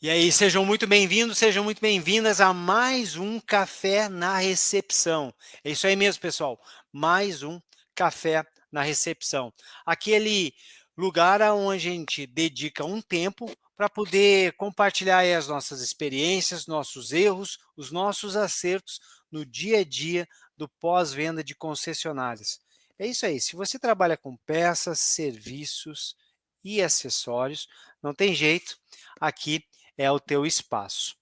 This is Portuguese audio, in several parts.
E aí, sejam muito bem-vindos, sejam muito bem-vindas a mais um Café na Recepção. É isso aí mesmo, pessoal. Mais um Café na Recepção. Aquele lugar onde a gente dedica um tempo para poder compartilhar aí as nossas experiências, nossos erros, os nossos acertos no dia a dia do pós-venda de concessionárias. É isso aí. Se você trabalha com peças, serviços e acessórios, não tem jeito. Aqui é o teu espaço.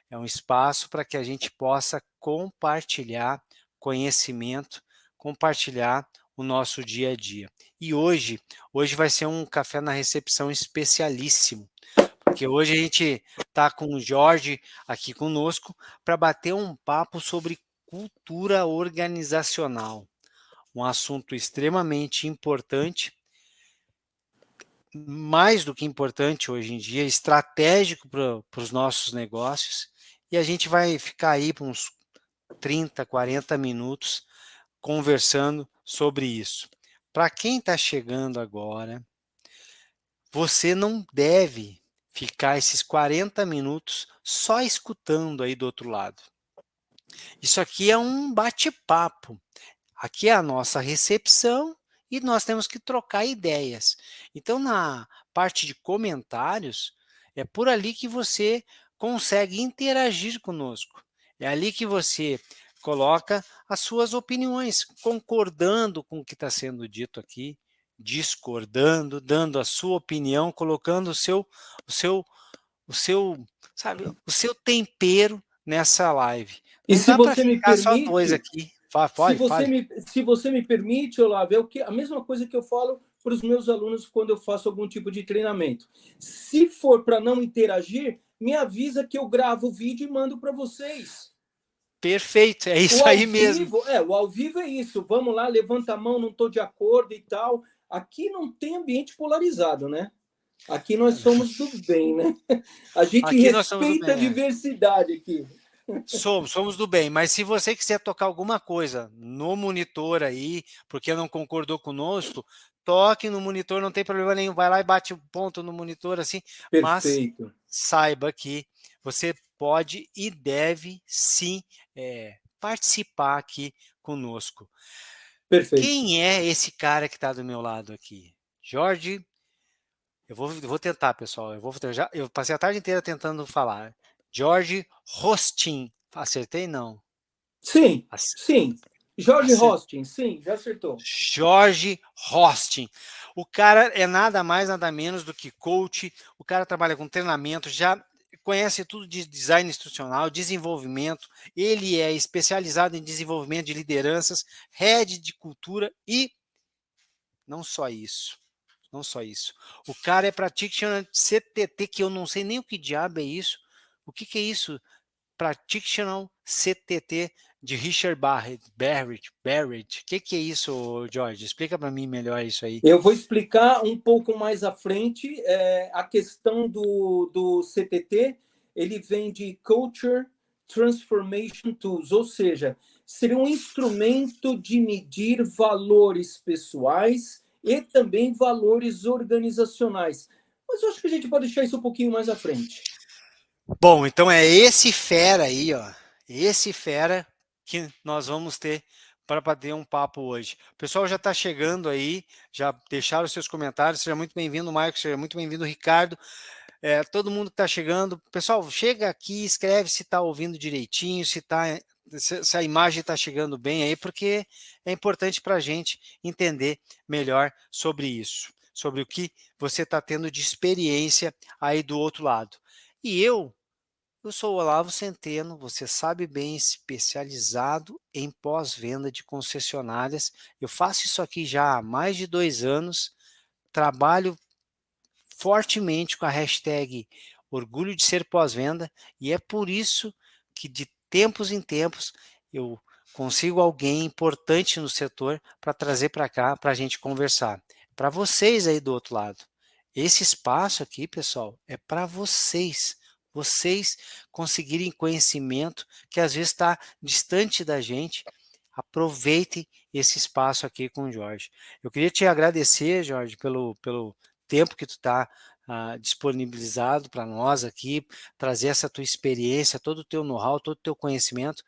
É um espaço para que a gente possa compartilhar conhecimento, compartilhar o nosso dia a dia. E hoje vai ser um café na recepção especialíssimo, porque hoje a gente está com o Jorge aqui conosco para bater um papo sobre cultura organizacional, um assunto extremamente importante, mais do que importante hoje em dia, estratégico para os nossos negócios, e a gente vai ficar aí por uns 30, 40 minutos conversando sobre isso. Para quem está chegando agora, você não deve ficar esses 40 minutos só escutando aí do outro lado. Isso aqui é um bate-papo. Aqui é a nossa recepção e nós temos que trocar ideias. Então, na parte de comentários, é por ali que você consegue interagir conosco. É ali que você coloca as suas opiniões, concordando com o que está sendo dito aqui, discordando, dando a sua opinião, colocando o seu, o seu, sabe, o seu tempero nessa live. E Não se dá para você me ficar só dois permite, aqui. se Pode, você fale. me, se você me permite, Olavo, é a mesma coisa que eu falo para os meus alunos quando eu faço algum tipo de treinamento. Se for para não interagir, me avisa que eu gravo o vídeo e mando para vocês. Perfeito, é O isso ao aí mesmo. vivo, o ao vivo é isso. Vamos lá, levanta a mão, não estou de acordo e tal. Aqui não tem ambiente polarizado, né? Aqui nós somos do bem, né? A gente Aqui nós somos do respeita a bem. diversidade aqui. Somos do bem, mas se você quiser tocar alguma coisa no monitor aí, porque não concordou conosco, toque no monitor, não tem problema nenhum, vai lá e bate o ponto no monitor assim, mas Perfeito. saiba que você pode e deve sim participar aqui conosco. Perfeito. Quem é esse cara que está do meu lado aqui? Jorge, eu vou tentar, pessoal. Eu passei a tarde inteira tentando falar. Jorge Rostin. Acertei? Não. Sim, Ac- sim. Jorge Acertei. Hostin, sim, já acertou. Jorge Rostin. O cara é nada mais, nada menos do que coach. O cara trabalha com treinamento, já conhece tudo de design instrucional, desenvolvimento. Ele é especializado em desenvolvimento de lideranças, head de cultura e não só isso. Não só isso. O cara é practitioner CTT, que eu não sei nem o que diabo é isso. O que é isso? Practitioner CTT de Richard Barrett. O que é isso, George? Explica para mim melhor isso aí. Eu vou explicar um pouco mais à frente a questão do CTT. Ele vem de Culture Transformation Tools, ou seja, seria um instrumento de medir valores pessoais e também valores organizacionais. Mas eu acho que a gente pode deixar isso um pouquinho mais à frente. Bom, então é esse fera aí, ó. Esse fera que nós vamos ter para bater um papo hoje. O pessoal já está chegando aí, já deixaram os seus comentários. Seja muito bem-vindo, Marcos. Seja muito bem-vindo, Ricardo. Todo mundo que está chegando. Pessoal, chega aqui, escreve se está ouvindo direitinho, se a imagem está chegando bem aí, porque é importante para a gente entender melhor sobre isso, sobre o que você está tendo de experiência aí do outro lado. E eu sou o Olavo Centeno, você sabe bem, especializado em pós-venda de concessionárias. Eu faço isso aqui já há mais de 2 anos, trabalho fortemente com a hashtag Orgulho de Ser Pós-Venda, e é por isso que de tempos em tempos eu consigo alguém importante no setor para trazer para cá para a gente conversar. Para vocês aí do outro lado. Esse espaço aqui, pessoal, é para vocês. Vocês conseguirem conhecimento que às vezes está distante da gente. Aproveitem esse espaço aqui com o Jorge. Eu queria te agradecer, Jorge, pelo tempo que tu está disponibilizado para nós aqui, trazer essa tua experiência, todo o teu know-how, todo o teu conhecimento.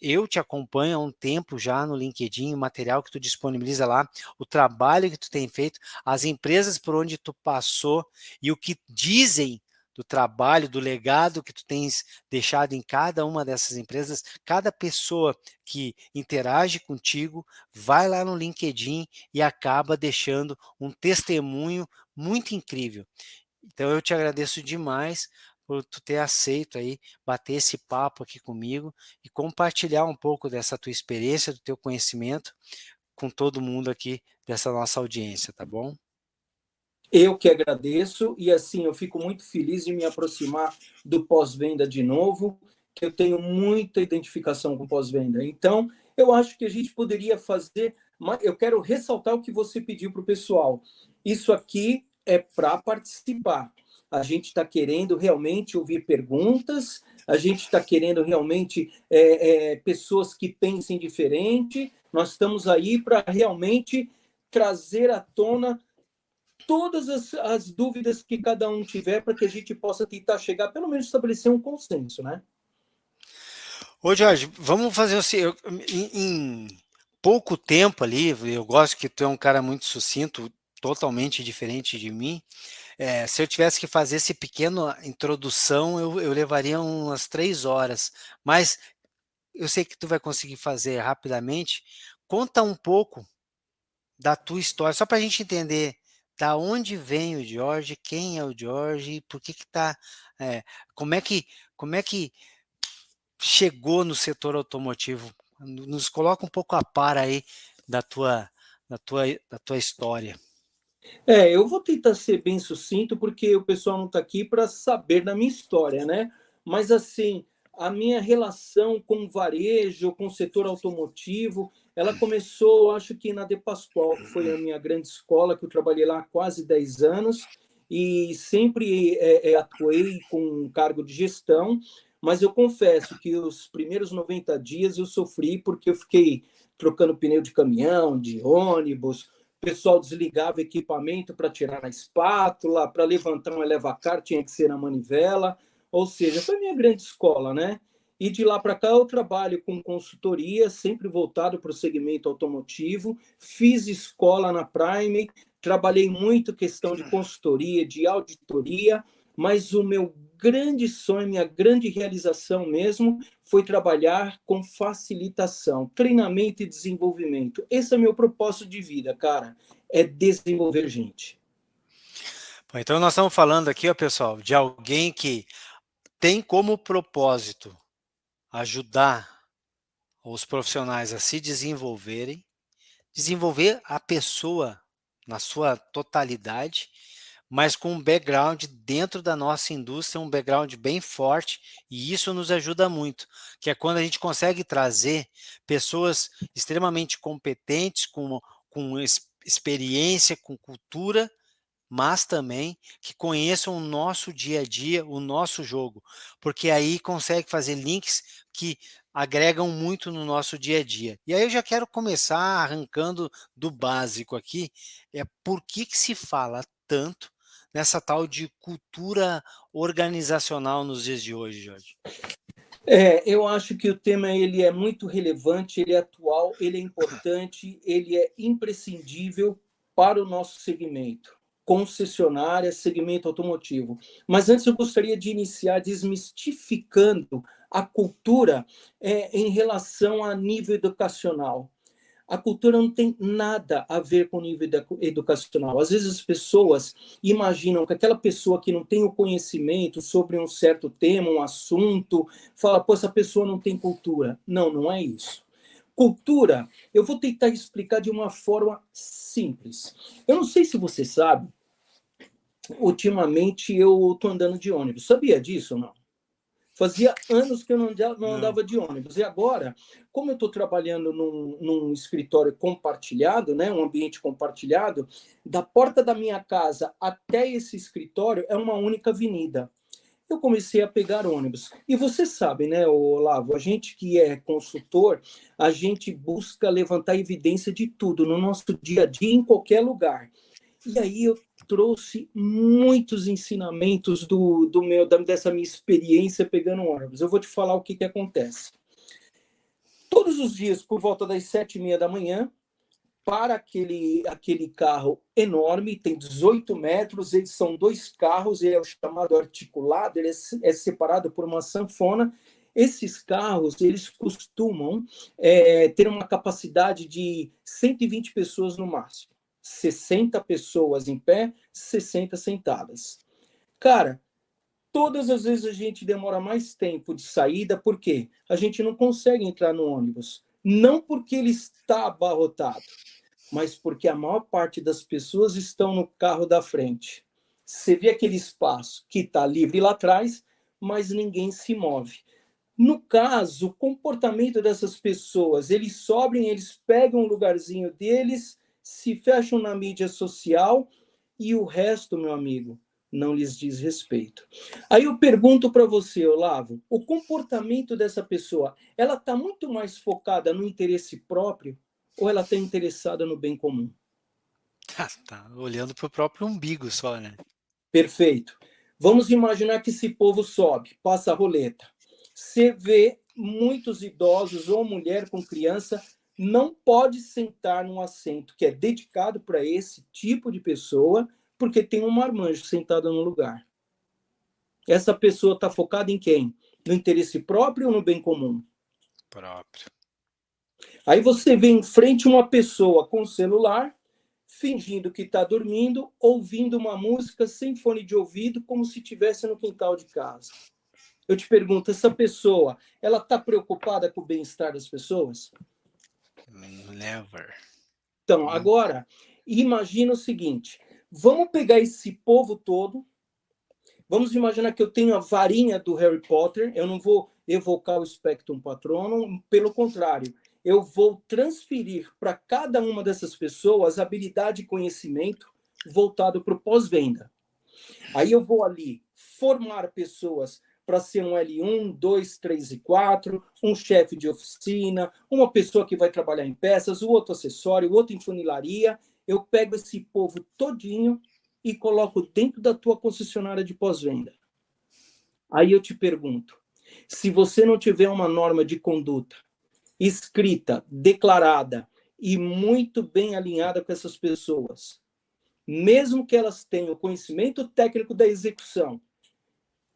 Eu te acompanho há um tempo já no LinkedIn, o material que tu disponibiliza lá, o trabalho que tu tem feito, as empresas por onde tu passou e o que dizem do trabalho, do legado que tu tens deixado em cada uma dessas empresas. Cada pessoa que interage contigo vai lá no LinkedIn e acaba deixando um testemunho muito incrível. Então eu te agradeço demais por tu ter aceito aí bater esse papo aqui comigo e compartilhar um pouco dessa tua experiência, do teu conhecimento com todo mundo aqui dessa nossa audiência, tá bom? Eu que agradeço e assim eu fico muito feliz de me aproximar do pós-venda de novo, que eu tenho muita identificação com pós-venda. Então, eu acho que a gente poderia fazer, eu quero ressaltar o que você pediu para o pessoal. Isso aqui é para participar. A gente está querendo realmente ouvir perguntas, a gente está querendo realmente pessoas que pensem diferente. Nós estamos aí para realmente trazer à tona todas as dúvidas que cada um tiver para que a gente possa tentar chegar, pelo menos estabelecer um consenso, né? Ô Jorge, vamos fazer assim, em pouco tempo ali, eu gosto que tu é um cara muito sucinto, totalmente diferente de mim. Se eu tivesse que fazer esse pequeno introdução, eu levaria umas 3 horas, mas eu sei que tu vai conseguir fazer rapidamente. Conta um pouco da tua história, só para a gente entender da onde vem o Jorge, quem é o Jorge, por que que tá, é, como é que chegou no setor automotivo. Nos coloca um pouco a par aí da tua, da tua história. Eu vou tentar ser bem sucinto, porque o pessoal não está aqui para saber da minha história, né? Mas, assim, a minha relação com o varejo, com o setor automotivo, ela começou, acho que na De Pascoal, que foi a minha grande escola, que eu trabalhei lá há quase 10 anos, e sempre atuei com um cargo de gestão, mas eu confesso que os primeiros 90 dias eu sofri, porque eu fiquei trocando pneu de caminhão, de ônibus, o pessoal desligava equipamento para tirar a espátula, para levantar um elevacar tinha que ser na manivela, ou seja, foi minha grande escola, né? E de lá para cá eu trabalho com consultoria, sempre voltado para o segmento automotivo, fiz escola na Prime, trabalhei muito questão de consultoria, de auditoria, mas o meu grande sonho, minha grande realização mesmo, foi trabalhar com facilitação, treinamento e desenvolvimento. Esse é meu propósito de vida, cara, é desenvolver gente. Bom, então nós estamos falando aqui, ó, pessoal, de alguém que tem como propósito ajudar os profissionais a se desenvolverem, desenvolver a pessoa na sua totalidade, mas com um background dentro da nossa indústria, um background bem forte, e isso nos ajuda muito, que é quando a gente consegue trazer pessoas extremamente competentes, com experiência, com cultura, mas também que conheçam o nosso dia a dia, o nosso jogo, porque aí consegue fazer links que agregam muito no nosso dia a dia. E aí eu já quero começar arrancando do básico aqui, por que que se fala tanto nessa tal de cultura organizacional nos dias de hoje, Jorge? Eu acho que o tema ele é muito relevante, ele é atual, ele é importante, ele é imprescindível para o nosso segmento, concessionária, segmento automotivo. Mas antes eu gostaria de iniciar desmistificando a cultura em relação a nível educacional. A cultura não tem nada a ver com o nível educacional. Às vezes as pessoas imaginam que aquela pessoa que não tem o conhecimento sobre um certo tema, um assunto, fala, pô, essa pessoa não tem cultura. Não, não é isso. Cultura, eu vou tentar explicar de uma forma simples. Eu não sei se você sabe, ultimamente eu estou andando de ônibus. Sabia disso ou não? Fazia anos que eu não Não. andava de ônibus. E agora, como eu estou trabalhando num escritório compartilhado, né, um ambiente compartilhado, da porta da minha casa até esse escritório é uma única avenida. Eu comecei a pegar ônibus. E você sabe, né, Olavo, a gente que é consultor, a gente busca levantar evidência de tudo no nosso dia a dia, em qualquer lugar. E aí eu trouxe muitos ensinamentos dessa minha experiência pegando ônibus. Eu vou te falar o que, que acontece. Todos os dias, por volta das 7h30 da manhã, para aquele carro enorme, tem 18 metros, eles são dois carros, ele é o chamado articulado, ele é separado por uma sanfona. Esses carros, eles costumam ter uma capacidade de 120 pessoas no máximo. 60 pessoas em pé, 60 sentadas. Cara, todas as vezes a gente demora mais tempo de saída, por quê? A gente não consegue entrar no ônibus. Não porque ele está abarrotado, mas porque a maior parte das pessoas estão no carro da frente. Você vê aquele espaço que está livre lá atrás, mas ninguém se move. No caso, o comportamento dessas pessoas, eles sobem, eles pegam um lugarzinho deles, se fecham na mídia social e o resto, meu amigo, não lhes diz respeito. Aí eu pergunto para você, Olavo, o comportamento dessa pessoa, ela está muito mais focada no interesse próprio ou ela está interessada no bem comum? Tá olhando para o próprio umbigo só, né? Perfeito. Vamos imaginar que esse povo sobe, passa a roleta. Você vê muitos idosos ou mulher com criança não pode sentar num assento que é dedicado para esse tipo de pessoa, porque tem um marmanjo sentado no lugar. Essa pessoa está focada em quem? No interesse próprio ou no bem comum? Próprio. Aí você vê em frente uma pessoa com celular, fingindo que está dormindo, ouvindo uma música sem fone de ouvido, como se estivesse no quintal de casa. Eu te pergunto, essa pessoa, ela está preocupada com o bem-estar das pessoas? Never. Então, agora, imagina o seguinte, vamos pegar esse povo todo, vamos imaginar que eu tenho a varinha do Harry Potter, eu não vou evocar o Spectrum Patronum, pelo contrário, eu vou transferir para cada uma dessas pessoas habilidade e conhecimento voltado para o pós-venda. Aí eu vou ali formar pessoas para ser um L1, 2, 3 e 4, um chefe de oficina, uma pessoa que vai trabalhar em peças, o outro acessório, o outro em funilaria. Eu pego esse povo todinho e coloco dentro da tua concessionária de pós-venda. Aí eu te pergunto, se você não tiver uma norma de conduta escrita, declarada e muito bem alinhada com essas pessoas, mesmo que elas tenham conhecimento técnico da execução,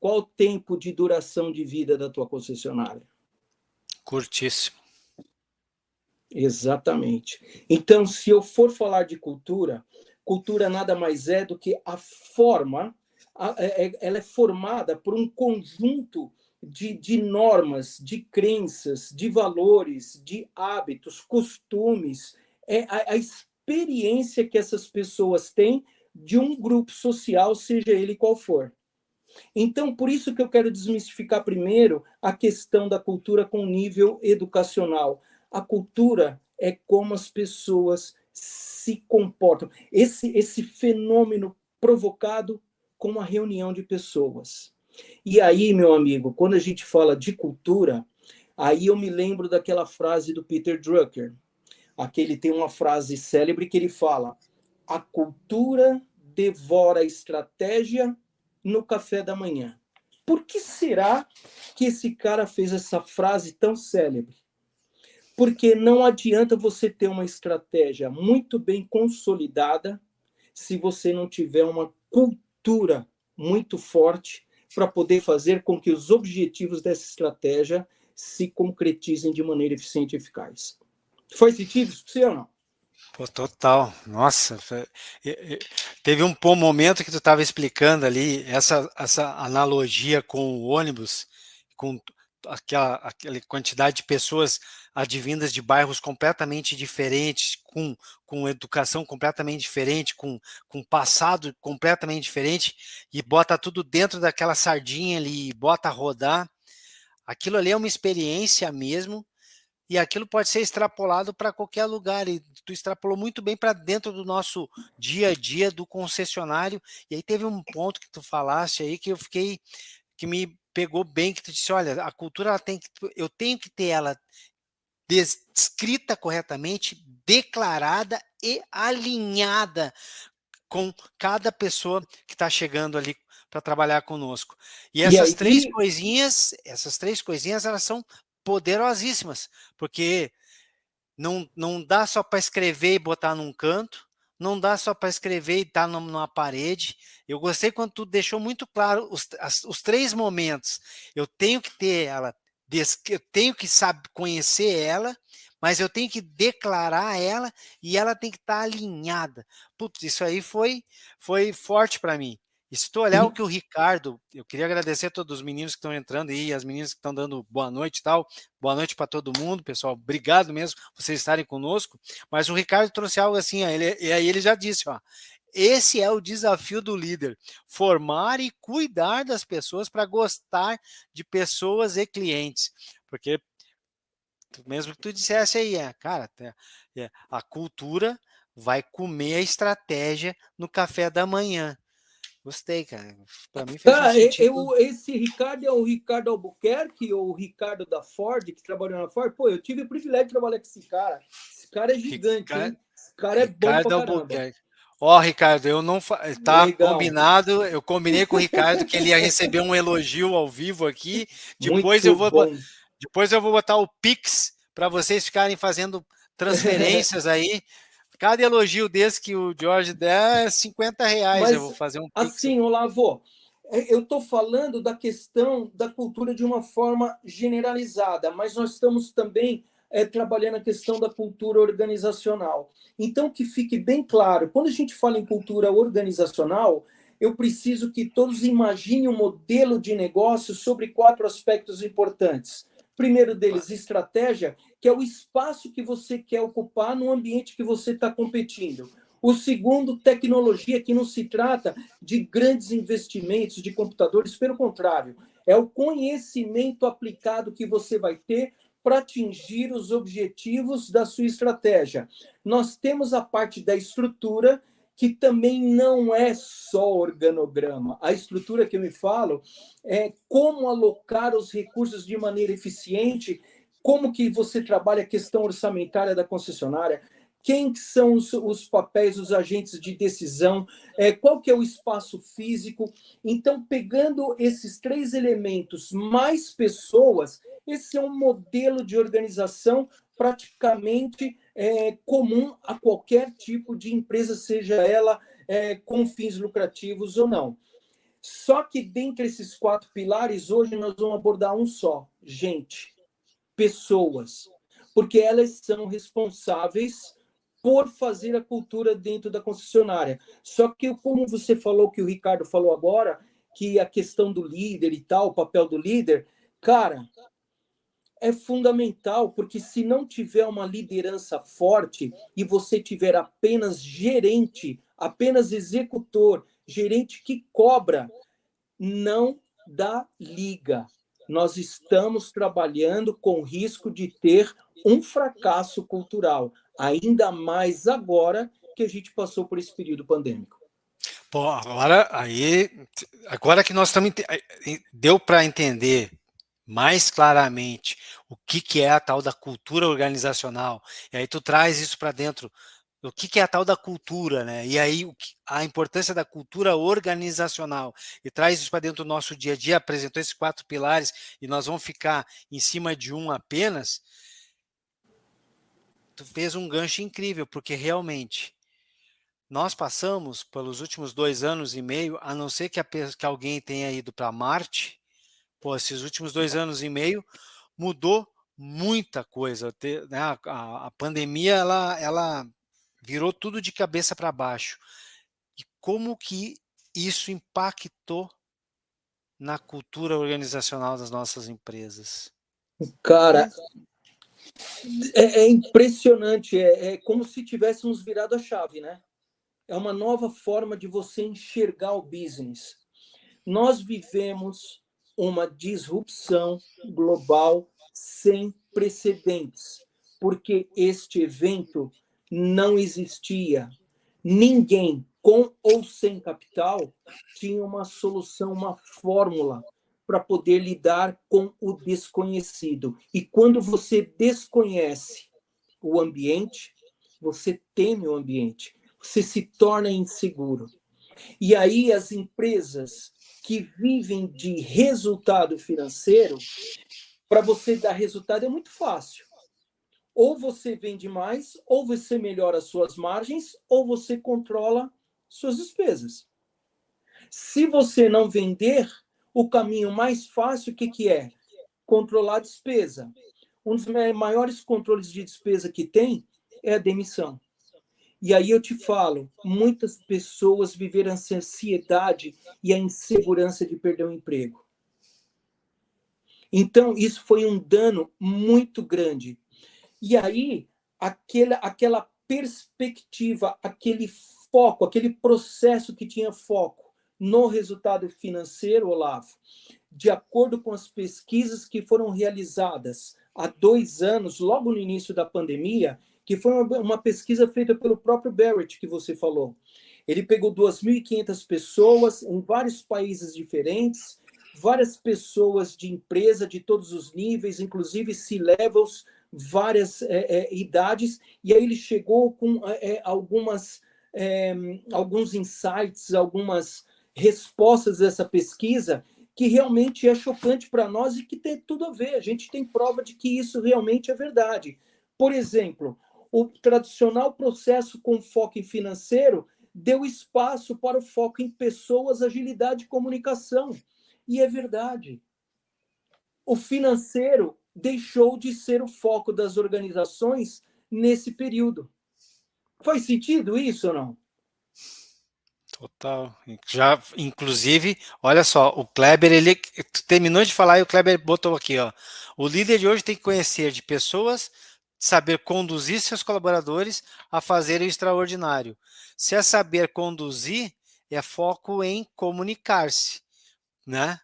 qual o tempo de duração de vida da tua concessionária? Curtíssimo. Exatamente. Então, se eu for falar de cultura, cultura nada mais é do que a forma, ela é formada por um conjunto de normas, de crenças, de valores, de hábitos, costumes, é a experiência que essas pessoas têm de um grupo social, seja ele qual for. Então, por isso que eu quero desmistificar primeiro a questão da cultura com nível educacional. A cultura é como as pessoas se comportam. Esse fenômeno provocado com uma reunião de pessoas. E aí, meu amigo, quando a gente fala de cultura, aí eu me lembro daquela frase do Peter Drucker. Aquele tem uma frase célebre que ele fala: a cultura devora a estratégia no café da manhã. Por que será que esse cara fez essa frase tão célebre? Porque não adianta você ter uma estratégia muito bem consolidada se você não tiver uma cultura muito forte para poder fazer com que os objetivos dessa estratégia se concretizem de maneira eficiente e eficaz. Faz sentido isso para você ou não? Pô, total. Nossa, teve um momento que tu estava explicando ali essa analogia com o ônibus, com aquela quantidade de pessoas advindas de bairros completamente diferentes, com educação completamente diferente, com passado completamente diferente, e bota tudo dentro daquela sardinha ali, e bota a rodar. Aquilo ali é uma experiência mesmo, e aquilo pode ser extrapolado para qualquer lugar, e tu extrapolou muito bem para dentro do nosso dia a dia do concessionário. E aí teve um ponto que tu falaste aí que eu fiquei, que me pegou bem, que tu disse, olha, a cultura ela eu tenho que ter ela descrita corretamente, declarada e alinhada com cada pessoa que está chegando ali para trabalhar conosco. E E essas três aí, coisinhas, elas são poderosíssimas, porque não dá só para escrever e botar num canto, não dá só para escrever e estar numa parede. Eu gostei quando tu deixou muito claro os três momentos. Eu tenho que ter ela, eu tenho que saber conhecer ela, mas eu tenho que declarar ela e ela tem que estar alinhada. Putz, isso aí foi forte para mim. E se tu olhar o que o Ricardo, eu queria agradecer a todos os meninos que estão entrando aí, as meninas que estão dando boa noite e tal. Boa noite para todo mundo, pessoal. Obrigado mesmo por vocês estarem conosco. Mas o Ricardo trouxe algo assim, e aí ele já disse, ó, esse é o desafio do líder, formar e cuidar das pessoas para gostar de pessoas e clientes. Porque mesmo que tu dissesse aí, cara, a cultura vai comer a estratégia no café da manhã. Gostei, cara. Para mim fez um cara, sentido. esse Ricardo é o Ricardo Albuquerque ou o Ricardo da Ford, que trabalhou na Ford? Pô, eu tive o privilégio de trabalhar com esse cara. Esse cara é gigante, Ricardo, hein? Esse cara é bom pra Ricardo caramba. Albuquerque. Ó, Ricardo, eu não tá Legal. combinado. Eu combinei com o Ricardo que ele ia receber um elogio ao vivo aqui. Depois eu Muito vou, bom. depois eu vou botar o Pix para vocês ficarem fazendo transferências aí. Cada elogio desse que o George der é R$ 50. Eu vou Mas, fazer um Pix. assim, Olavo, eu estou falando da questão da cultura de uma forma generalizada, mas nós estamos também trabalhando a questão da cultura organizacional. Então, que fique bem claro, quando a gente fala em cultura organizacional, eu preciso que todos imaginem um modelo de negócio sobre 4 aspectos importantes. Primeiro deles, estratégia, que é o espaço que você quer ocupar no ambiente que você está competindo. O segundo, tecnologia, que não se trata de grandes investimentos de computadores, pelo contrário, é o conhecimento aplicado que você vai ter para atingir os objetivos da sua estratégia. Nós temos a parte da estrutura, que também não é só organograma. A estrutura que eu me falo é como alocar os recursos de maneira eficiente, como que você trabalha a questão orçamentária da concessionária, quem são os papéis, os agentes de decisão, qual que é o espaço físico. Então, pegando esses 3 elementos, mais pessoas, esse é um modelo de organização praticamente comum a qualquer tipo de empresa, seja ela com fins lucrativos ou não. Só que dentre esses 4 pilares, hoje nós vamos abordar um só: gente, pessoas, porque elas são responsáveis por fazer a cultura dentro da concessionária. Só que, como você falou, que o Ricardo falou agora, que a questão do líder e tal, o papel do líder, cara, é fundamental, porque se não tiver uma liderança forte e você tiver apenas gerente, apenas executor, gerente que cobra, não dá liga. Nós estamos trabalhando com risco de ter um fracasso cultural, ainda mais agora que a gente passou por esse período pandêmico. Pô, agora que nós estamos deu para entender mais claramente o que é a tal da cultura organizacional. E aí tu traz isso para dentro. O que é a tal da cultura, né? E aí a importância da cultura organizacional e traz isso para dentro do nosso dia a dia, apresentou esses 4 pilares e nós vamos ficar em cima de um apenas. Tu fez um gancho incrível, porque realmente nós passamos pelos últimos 2 anos e meio, a não ser que alguém tenha ido para Marte, pô, esses últimos 2 anos e meio mudou muita coisa. Né, a pandemia ela virou tudo de cabeça para baixo. E como que isso impactou na cultura organizacional das nossas empresas? Cara, é impressionante, é como se tivéssemos virado a chave, né? É uma nova forma de você enxergar o business. Nós vivemos uma disrupção global sem precedentes, porque este evento não existia. Ninguém, com ou sem capital, tinha uma solução, uma fórmula para poder lidar com o desconhecido. E quando você desconhece o ambiente, você teme o ambiente. você se torna inseguro. E aí as empresas que vivem de resultado financeiro, para você dar resultado é muito fácil. Ou você vende mais, ou você melhora as suas margens, ou você controla suas despesas. Se você não vender, o caminho mais fácil, o que, que é? Controlar a despesa. Um dos maiores controles de despesa que tem é a demissão. E aí eu te falo, muitas pessoas viveram essa ansiedade e a insegurança de perder o emprego. Então, isso foi um dano muito grande. E aí, aquela perspectiva, aquele foco, aquele processo que tinha foco no resultado financeiro, Olavo, de acordo com as pesquisas que foram realizadas há 2 anos, logo no início da pandemia, que foi uma pesquisa feita pelo próprio Barrett, que você falou. Ele pegou 2.500 pessoas em vários países diferentes, várias pessoas de empresa de todos os níveis, inclusive C-levels, várias idades, e aí ele chegou com alguns insights, algumas respostas dessa pesquisa que realmente é chocante para nós e que tem tudo a ver. A gente tem prova de que isso realmente é verdade. Por exemplo, o tradicional processo com foco em financeiro deu espaço para o foco em pessoas, agilidade e comunicação. E é verdade. O financeiro deixou de ser o foco das organizações nesse período. Faz sentido isso ou não? Total. Já, inclusive, olha só, o Kleber, ele terminou de falar e o Kleber botou aqui, ó. O líder de hoje tem que conhecer de pessoas, saber conduzir seus colaboradores a fazer o extraordinário. Se é saber conduzir, é foco em comunicar-se, né?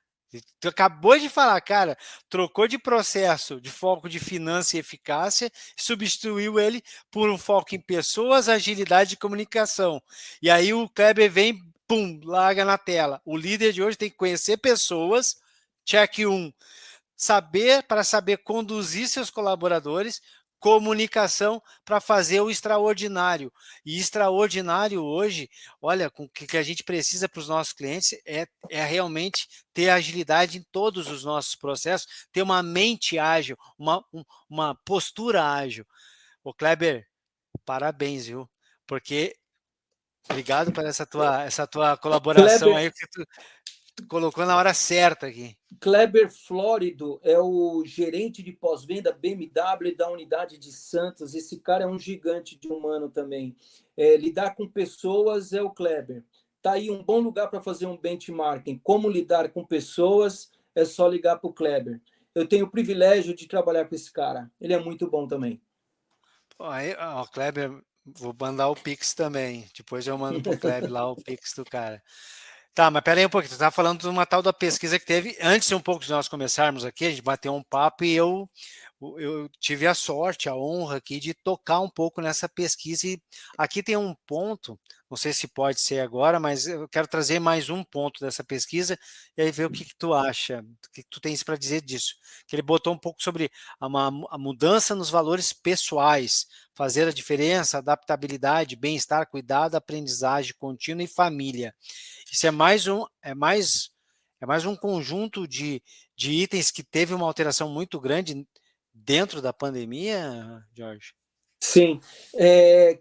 Tu acabou de falar, cara, trocou de processo de foco de finança e eficácia, substituiu ele por um foco em pessoas, agilidade e comunicação. E aí o Kleber vem, pum, larga na tela. O líder de hoje tem que conhecer pessoas, check 1, saber conduzir seus colaboradores, comunicação para fazer o extraordinário. E extraordinário hoje, olha, com o que a gente precisa para os nossos clientes é realmente ter agilidade em todos os nossos processos, ter uma mente ágil, uma postura ágil. Ô Kleber, parabéns, viu? Porque obrigado por essa tua colaboração Kleber, aí, que tu colocou na hora certa aqui. Kleber Flórido é o gerente de pós-venda BMW da unidade de Santos. Esse cara é um gigante de humano também. Lidar com pessoas é o Kleber. Tá aí um bom lugar para fazer um benchmarking. Como lidar com pessoas é só ligar para o Kleber. Eu tenho o privilégio de trabalhar com esse cara. Ele é muito bom também. Aí, ó, Kleber, vou mandar o Pix também. Depois eu mando pro Kleber lá o Pix do cara. Tá, mas pera aí um pouquinho. Tu tá falando de uma tal da pesquisa que teve. Antes um pouco de nós começarmos aqui, a gente bateu um papo e eu tive a sorte, a honra aqui de tocar um pouco nessa pesquisa. E aqui tem um ponto, não sei se pode ser agora, mas eu quero trazer mais um ponto dessa pesquisa e aí ver o que, que tu acha, o que, que tu tens para dizer disso. Que ele botou um pouco sobre a mudança nos valores pessoais, fazer a diferença, adaptabilidade, bem-estar, cuidado, aprendizagem contínua e família. Isso é mais um conjunto de itens que teve uma alteração muito grande dentro da pandemia, Jorge? Sim,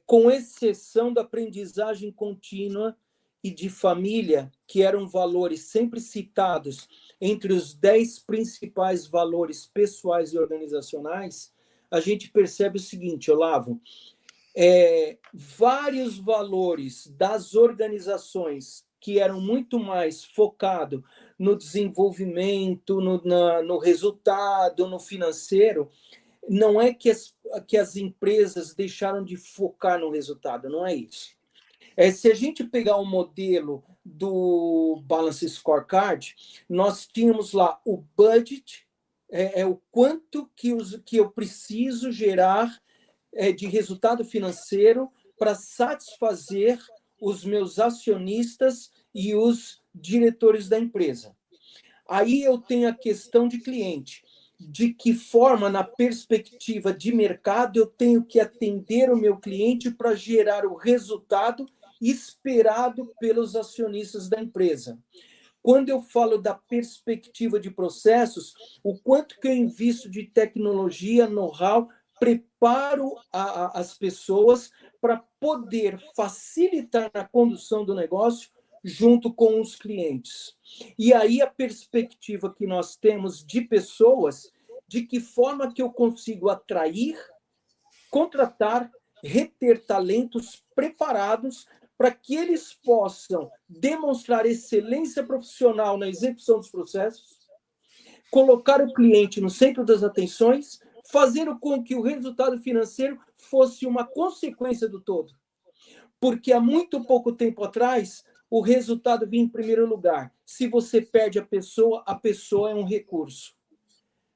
com exceção da aprendizagem contínua e de família, que eram valores sempre citados entre os 10 principais valores pessoais e organizacionais, a gente percebe o seguinte, Olavo, vários valores das organizações que eram muito mais focados no desenvolvimento, no resultado, no financeiro, não é que as empresas deixaram de focar no resultado, não é isso. Se a gente pegar o modelo do Balance Scorecard, nós tínhamos lá o budget, o quanto que eu preciso gerar de resultado financeiro para satisfazer os meus acionistas e os diretores da empresa. Aí eu tenho a questão de cliente. de que forma, na perspectiva de mercado, eu tenho que atender o meu cliente para gerar o resultado esperado pelos acionistas da empresa. Quando eu falo da perspectiva de processos, o quanto que eu invisto de tecnologia, know-how, preparo as pessoas para poder facilitar a condução do negócio junto com os clientes. E aí a perspectiva que nós temos de pessoas, de que forma que eu consigo atrair, contratar, reter talentos preparados para que eles possam demonstrar excelência profissional na execução dos processos, colocar o cliente no centro das atenções, fazendo com que o resultado financeiro fosse uma consequência do todo. Porque há muito pouco tempo atrás, o resultado vinha em primeiro lugar. Se você perde a pessoa é um recurso.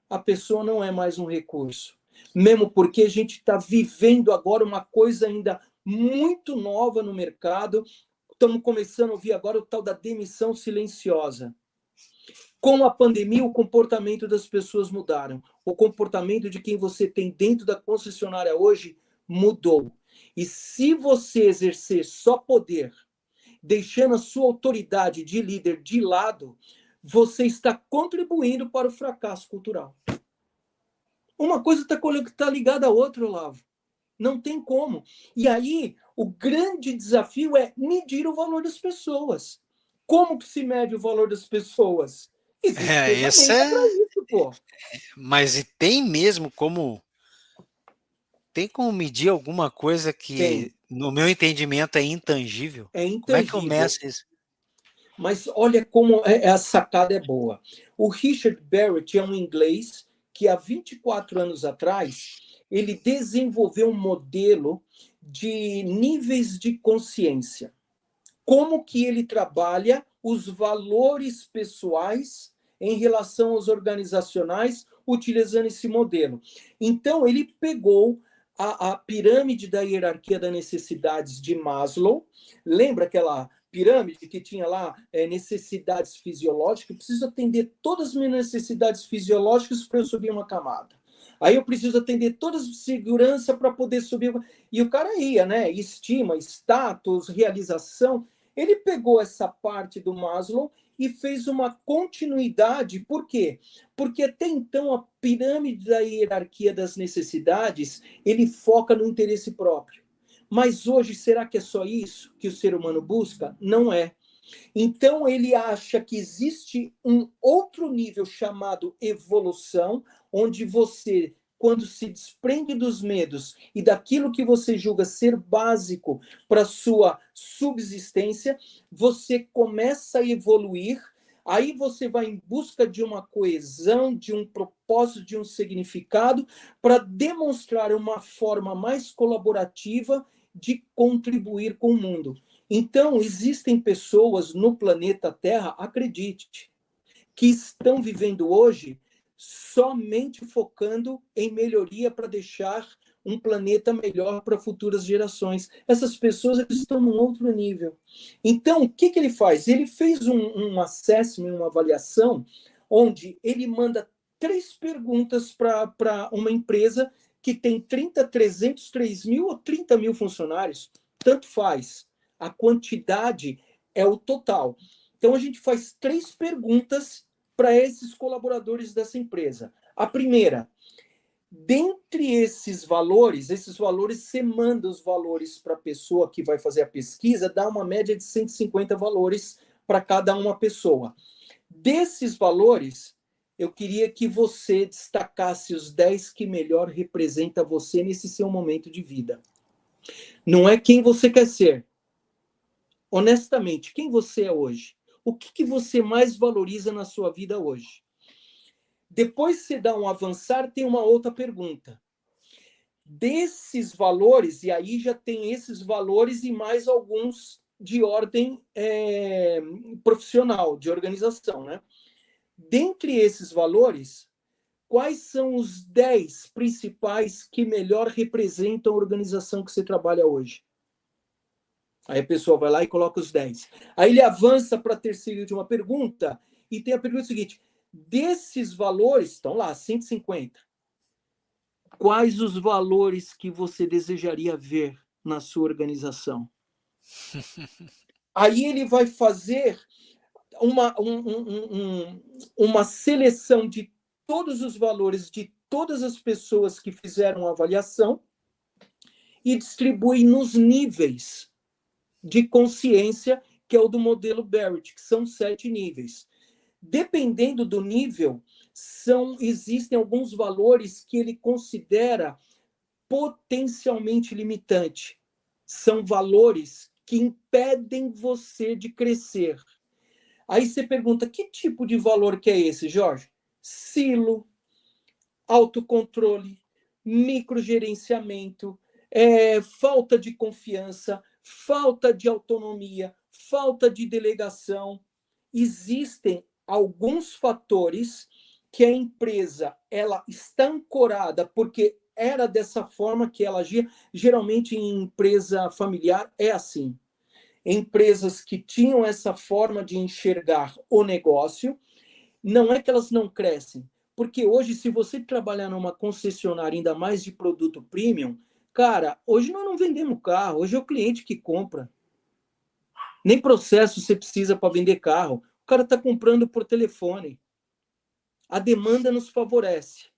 A pessoa não é mais um recurso. Mesmo porque a gente está vivendo agora uma coisa ainda muito nova no mercado. Estamos começando a ouvir agora o tal da demissão silenciosa. Com a pandemia, o comportamento das pessoas mudaram. O comportamento de quem você tem dentro da concessionária hoje mudou. E se você exercer só poder, deixando a sua autoridade de líder de lado, você está contribuindo para o fracasso cultural. Uma coisa está ligada à outra, Olavo. Não tem como. E aí, o grande desafio é medir o valor das pessoas. Como que se mede o valor das pessoas? Existe Esse ferramenta para é. isso, pô. Mas e tem mesmo como. Tem como medir alguma coisa Tem. que, no meu entendimento, é intangível? É Como é que eu intangível. meço isso? Mas olha como a sacada é boa. O Richard Barrett é um inglês que, há 24 anos atrás, ele desenvolveu um modelo de níveis de consciência. Como que ele trabalha os valores pessoais em relação aos organizacionais, utilizando esse modelo. Então, ele pegou a pirâmide da hierarquia das necessidades de Maslow. Lembra aquela pirâmide que tinha lá necessidades fisiológicas? Eu preciso atender todas as minhas necessidades fisiológicas para eu subir uma camada. Aí eu preciso atender todas as segurança para poder subir. E o cara ia, né? Estima, status, realização. Ele pegou essa parte do Maslow e fez uma continuidade. Por quê? Porque até então a pirâmide da hierarquia das necessidades, ele foca no interesse próprio. Mas hoje, será que é só isso que o ser humano busca? Não é. Então, ele acha que existe um outro nível chamado evolução, onde você, quando se desprende dos medos e daquilo que você julga ser básico para a sua subsistência, você começa a evoluir. Aí você vai em busca de uma coesão, de um propósito, de um significado, para demonstrar uma forma mais colaborativa de contribuir com o mundo. Então, existem pessoas no planeta Terra, acredite, que estão vivendo hoje somente focando em melhoria para deixar um planeta melhor para futuras gerações. Essas pessoas estão num outro nível. Então, o que ele faz? Ele fez um assessment, uma avaliação, onde ele manda 3 perguntas para uma empresa que tem 30, 300, 3 mil ou 30 mil funcionários. Tanto faz. A quantidade é o total. Então, a gente faz 3 perguntas para esses colaboradores dessa empresa. A primeira, dentre esses valores, você manda os valores para a pessoa que vai fazer a pesquisa, dá uma média de 150 valores para cada uma pessoa. Desses valores, eu queria que você destacasse os 10 que melhor representa você nesse seu momento de vida. Não é quem você quer ser. Honestamente, quem você é hoje? O que você mais valoriza na sua vida hoje? Depois você dá um avançar, tem uma outra pergunta. Desses valores, e aí já tem esses valores e mais alguns de ordem profissional, de organização, né? Dentre esses valores, quais são os 10 principais que melhor representam a organização que você trabalha hoje? Aí a pessoa vai lá e coloca os 10. Aí ele avança para a terceira e última pergunta, e tem a pergunta seguinte: Desses valores, estão lá, 150. Quais os valores que você desejaria ver na sua organização? Aí ele vai fazer uma seleção de todos os valores de todas as pessoas que fizeram a avaliação e distribui nos níveis de consciência, que é o do modelo Barrett, que são 7 níveis. Dependendo do nível, existem alguns valores que ele considera potencialmente limitante. São valores que impedem você de crescer. Aí você pergunta, que tipo de valor que é esse, Jorge? Silo, autocontrole, microgerenciamento, falta de confiança, falta de autonomia, falta de delegação. Existem alguns fatores que a empresa ela está ancorada porque era dessa forma que ela agia. Geralmente em empresa familiar é assim. Empresas que tinham essa forma de enxergar o negócio, não é que elas não crescem, porque hoje, se você trabalhar numa concessionária, ainda mais de produto premium, cara, hoje nós não vendemos carro, hoje é o cliente que compra. Nem processo você precisa para vender carro. O cara está comprando por telefone. A demanda nos favorece.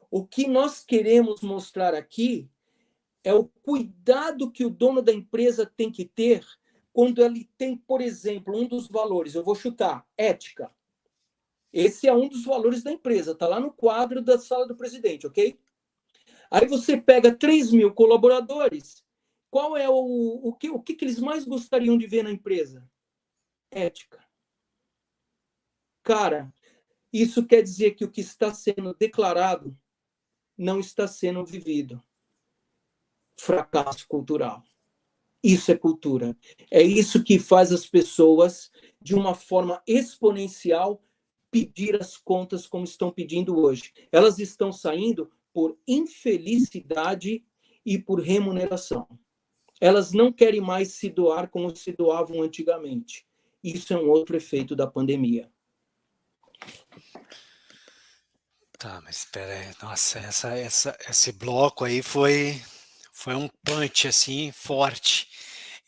O que nós queremos mostrar aqui é o cuidado que o dono da empresa tem que ter quando ele tem, por exemplo, um dos valores, eu vou chutar, ética. Esse é um dos valores da empresa, está lá no quadro da sala do presidente, ok? Aí você pega 3.000 colaboradores, qual é o que eles mais gostariam de ver na empresa? Ética. Cara, isso quer dizer que o que está sendo declarado não está sendo vivido. Fracasso cultural. Isso é cultura. É isso que faz as pessoas, de uma forma exponencial, pedir as contas como estão pedindo hoje. Elas estão saindo por infelicidade e por remuneração. Elas não querem mais se doar como se doavam antigamente. Isso é um outro efeito da pandemia. Tá, mas espera aí. Nossa, esse bloco aí foi um punch assim forte.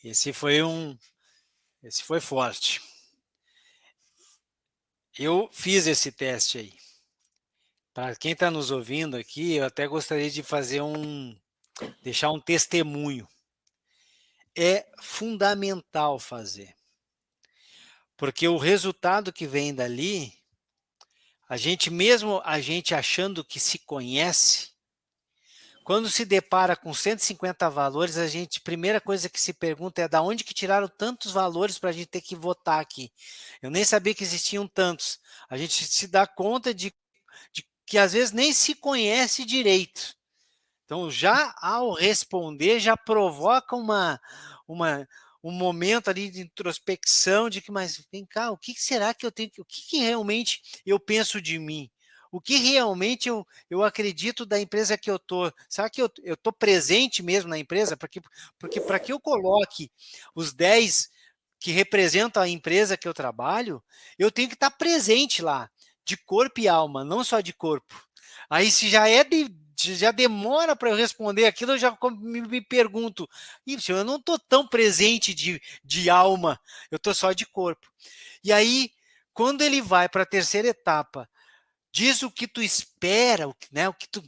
Esse foi forte. Eu fiz esse teste aí. Para quem está nos ouvindo aqui, eu até gostaria de deixar um testemunho. É fundamental fazer, porque o resultado que vem dali, mesmo a gente achando que se conhece, quando se depara com 150 valores, primeira coisa que se pergunta é da onde que tiraram tantos valores para a gente ter que votar aqui. Eu nem sabia que existiam tantos. A gente se dá conta de que às vezes nem se conhece direito. Então, já ao responder, já provoca um momento ali de introspecção de que, mas vem cá, o que será que eu tenho, o que realmente eu penso de mim? O que realmente eu acredito da empresa que eu estou? Será que eu estou presente mesmo na empresa? Porque para que eu coloque os 10 que representam a empresa que eu trabalho, eu tenho que estar presente lá, de corpo e alma, não só de corpo. Aí se já demora para eu responder aquilo, eu já me pergunto, eu não estou tão presente de alma, eu estou só de corpo. E aí, quando ele vai para a terceira etapa, diz o que tu espera, né, o que tu,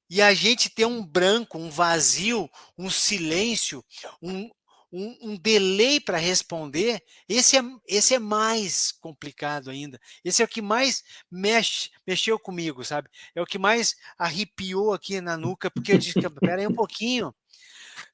e a gente tem um branco, um vazio, um silêncio, um, um delay para responder, esse é mais complicado ainda. Esse é o que mais mexeu comigo, sabe? É o que mais arrepiou aqui na nuca, porque eu disse, pera aí um pouquinho,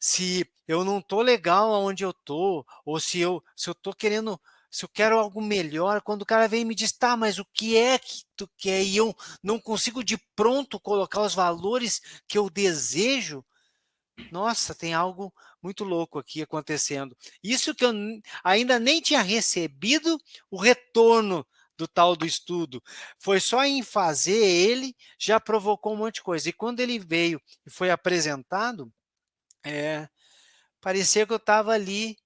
se eu não tô legal onde eu tô, ou se eu tô querendo, se eu quero algo melhor, quando o cara vem e me diz, tá, mas o que é que tu quer? E eu não consigo de pronto colocar os valores que eu desejo, nossa, tem algo muito louco aqui acontecendo. Isso que eu ainda nem tinha recebido o retorno do tal do estudo. Foi só em fazer ele, já provocou um monte de coisa. E quando ele veio e foi apresentado, parecia que eu estava ali,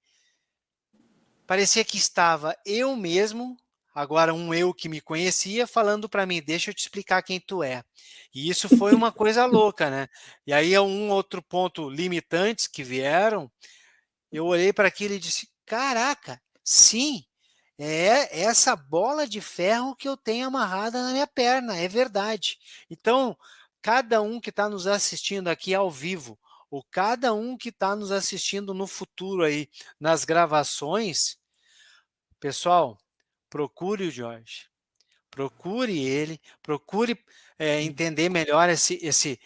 parecia que estava eu mesmo agora um eu que me conhecia falando para mim, deixa eu te explicar quem tu é. E isso foi uma coisa louca, né? E aí um outro ponto limitantes que vieram, eu olhei para aquilo e disse, caraca, sim, é essa bola de ferro que eu tenho amarrada na minha perna, é verdade. Então, cada um que está nos assistindo aqui ao vivo, ou cada um que está nos assistindo no futuro aí, nas gravações, pessoal, procure o Jorge. Procure ele, procure entender melhor esse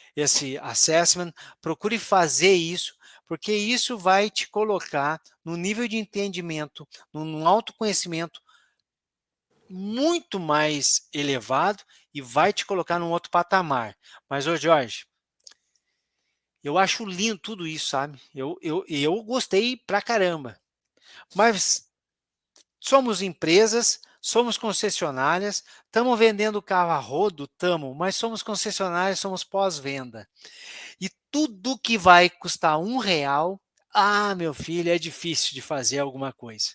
assessment, procure fazer isso, porque isso vai te colocar no nível de entendimento, num autoconhecimento muito mais elevado e vai te colocar num outro patamar. Mas, ô Jorge, eu acho lindo tudo isso, sabe? Eu gostei pra caramba. Mas somos empresas, somos concessionárias, estamos vendendo carro a rodo, estamos, mas somos concessionárias, somos pós-venda. E tudo que vai custar R$ 1, meu filho, é difícil de fazer alguma coisa.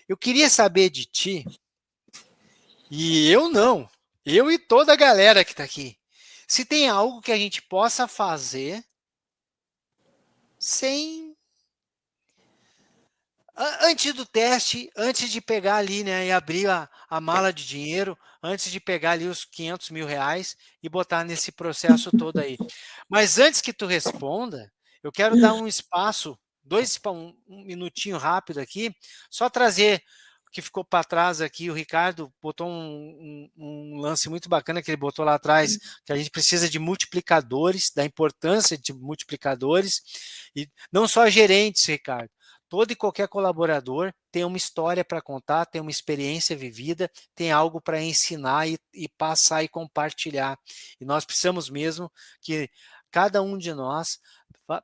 Eu queria saber de ti, e eu não, eu e toda a galera que está aqui, se tem algo que a gente possa fazer sem antes do teste, antes de pegar ali, né, e abrir a mala de dinheiro, antes de pegar ali os R$ 500.000 e botar nesse processo todo aí. Mas antes que tu responda, eu quero dar um espaço, um minutinho rápido aqui, só trazer o que ficou para trás aqui. O Ricardo botou um lance muito bacana que ele botou lá atrás, que a gente precisa de multiplicadores, da importância de multiplicadores, e não só gerentes, Ricardo. Todo e qualquer colaborador tem uma história para contar, tem uma experiência vivida, tem algo para ensinar e passar e compartilhar. E nós precisamos mesmo que cada um de nós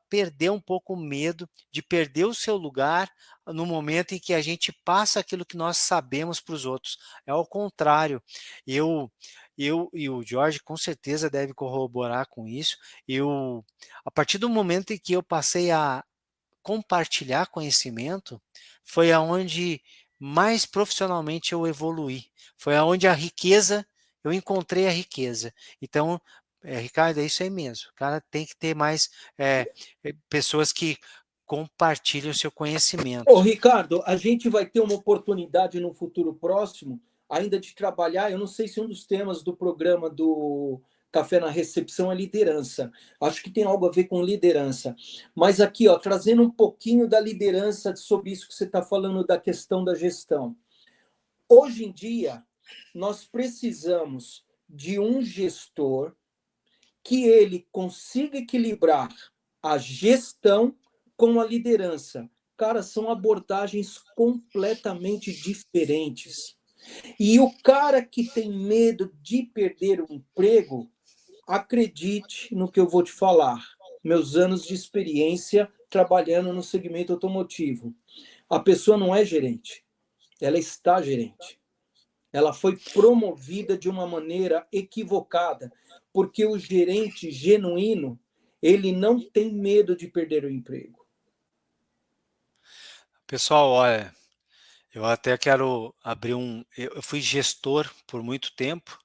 perder um pouco o medo de perder o seu lugar no momento em que a gente passa aquilo que nós sabemos para os outros. É ao contrário. Eu, eu e o Jorge com certeza deve corroborar com isso. A partir do momento em que eu passei a compartilhar conhecimento, foi aonde mais profissionalmente eu evoluí. Foi aonde eu encontrei a riqueza. Então, Ricardo, é isso aí mesmo. O cara tem que ter mais pessoas que compartilham o seu Ô, conhecimento. Ricardo, a gente vai ter uma oportunidade no futuro próximo ainda de trabalhar. Eu não sei se um dos temas do programa do Café na Recepção é liderança. Acho que tem algo a ver com liderança. Mas aqui, ó, trazendo um pouquinho da liderança sobre isso que você está falando da questão da gestão. Hoje em dia, nós precisamos de um gestor que ele consiga equilibrar a gestão com a liderança. Cara, são abordagens completamente diferentes. E o cara que tem medo de perder o emprego, acredite no que eu vou te falar. Meus anos de experiência trabalhando no segmento automotivo. A pessoa não é gerente, ela está gerente. Ela foi promovida de uma maneira equivocada, porque o gerente genuíno, ele não tem medo de perder o emprego. Pessoal, olha, eu até quero abrir Eu fui gestor por muito tempo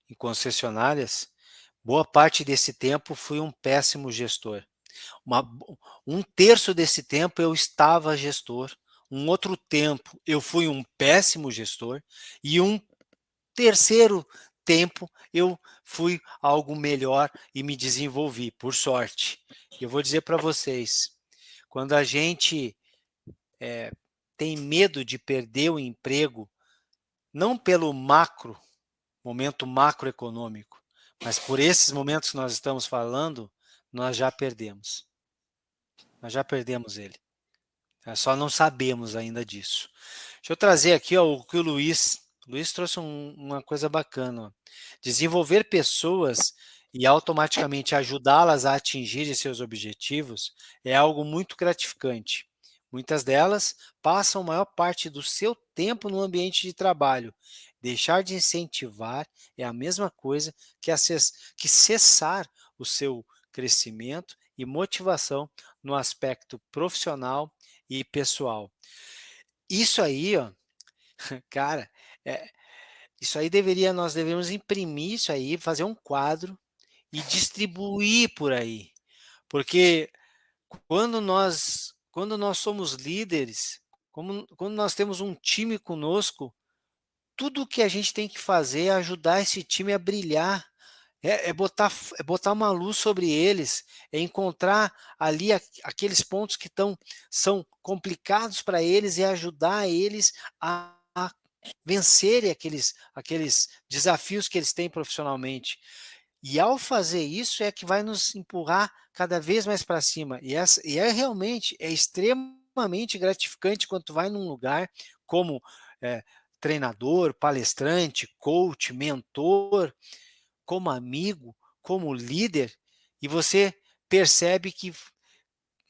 em concessionárias. Boa parte desse tempo fui um péssimo gestor. Um terço desse tempo eu estava gestor, um outro tempo eu fui um péssimo gestor e um terceiro tempo eu fui algo melhor e me desenvolvi, por sorte. Eu vou dizer para vocês, quando a gente tem medo de perder o emprego, não pelo momento macroeconômico, mas por esses momentos que nós estamos falando, nós já perdemos. Nós já perdemos ele. Só não sabemos ainda disso. Deixa eu trazer aqui ó, o que o Luiz trouxe uma coisa bacana. Ó. Desenvolver pessoas e automaticamente ajudá-las a atingirem seus objetivos é algo muito gratificante. Muitas delas passam a maior parte do seu tempo no ambiente de trabalho. Deixar de incentivar é a mesma coisa que cessar o seu crescimento e motivação no aspecto profissional e pessoal. Isso aí, ó, cara, é, Isso aí nós deveríamos imprimir isso aí, fazer um quadro e distribuir por aí. Porque quando nós somos líderes, quando nós temos um time conosco, tudo o que a gente tem que fazer é ajudar esse time a brilhar, é botar uma luz sobre eles, é encontrar ali aqueles pontos que são complicados para eles e ajudar eles a vencerem aqueles desafios que eles têm profissionalmente. E ao fazer isso é que vai nos empurrar cada vez mais para cima. E é realmente, é extremamente gratificante quando tu vai num lugar como é, treinador, palestrante, coach, mentor, como amigo, como líder, e você percebe que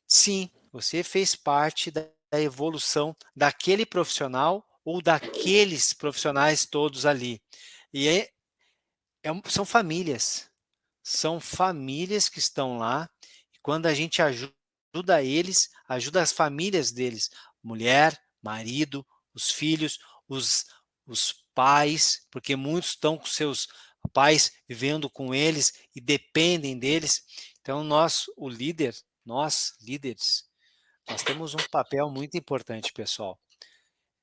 sim, você fez parte da evolução daquele profissional ou daqueles profissionais todos ali. E são famílias. São famílias que estão lá, e quando a gente ajuda eles, ajuda as famílias deles, mulher, marido, os filhos, os pais, porque muitos estão com seus pais vivendo com eles e dependem deles. Então, o líder, nós, líderes, nós temos um papel muito importante, pessoal.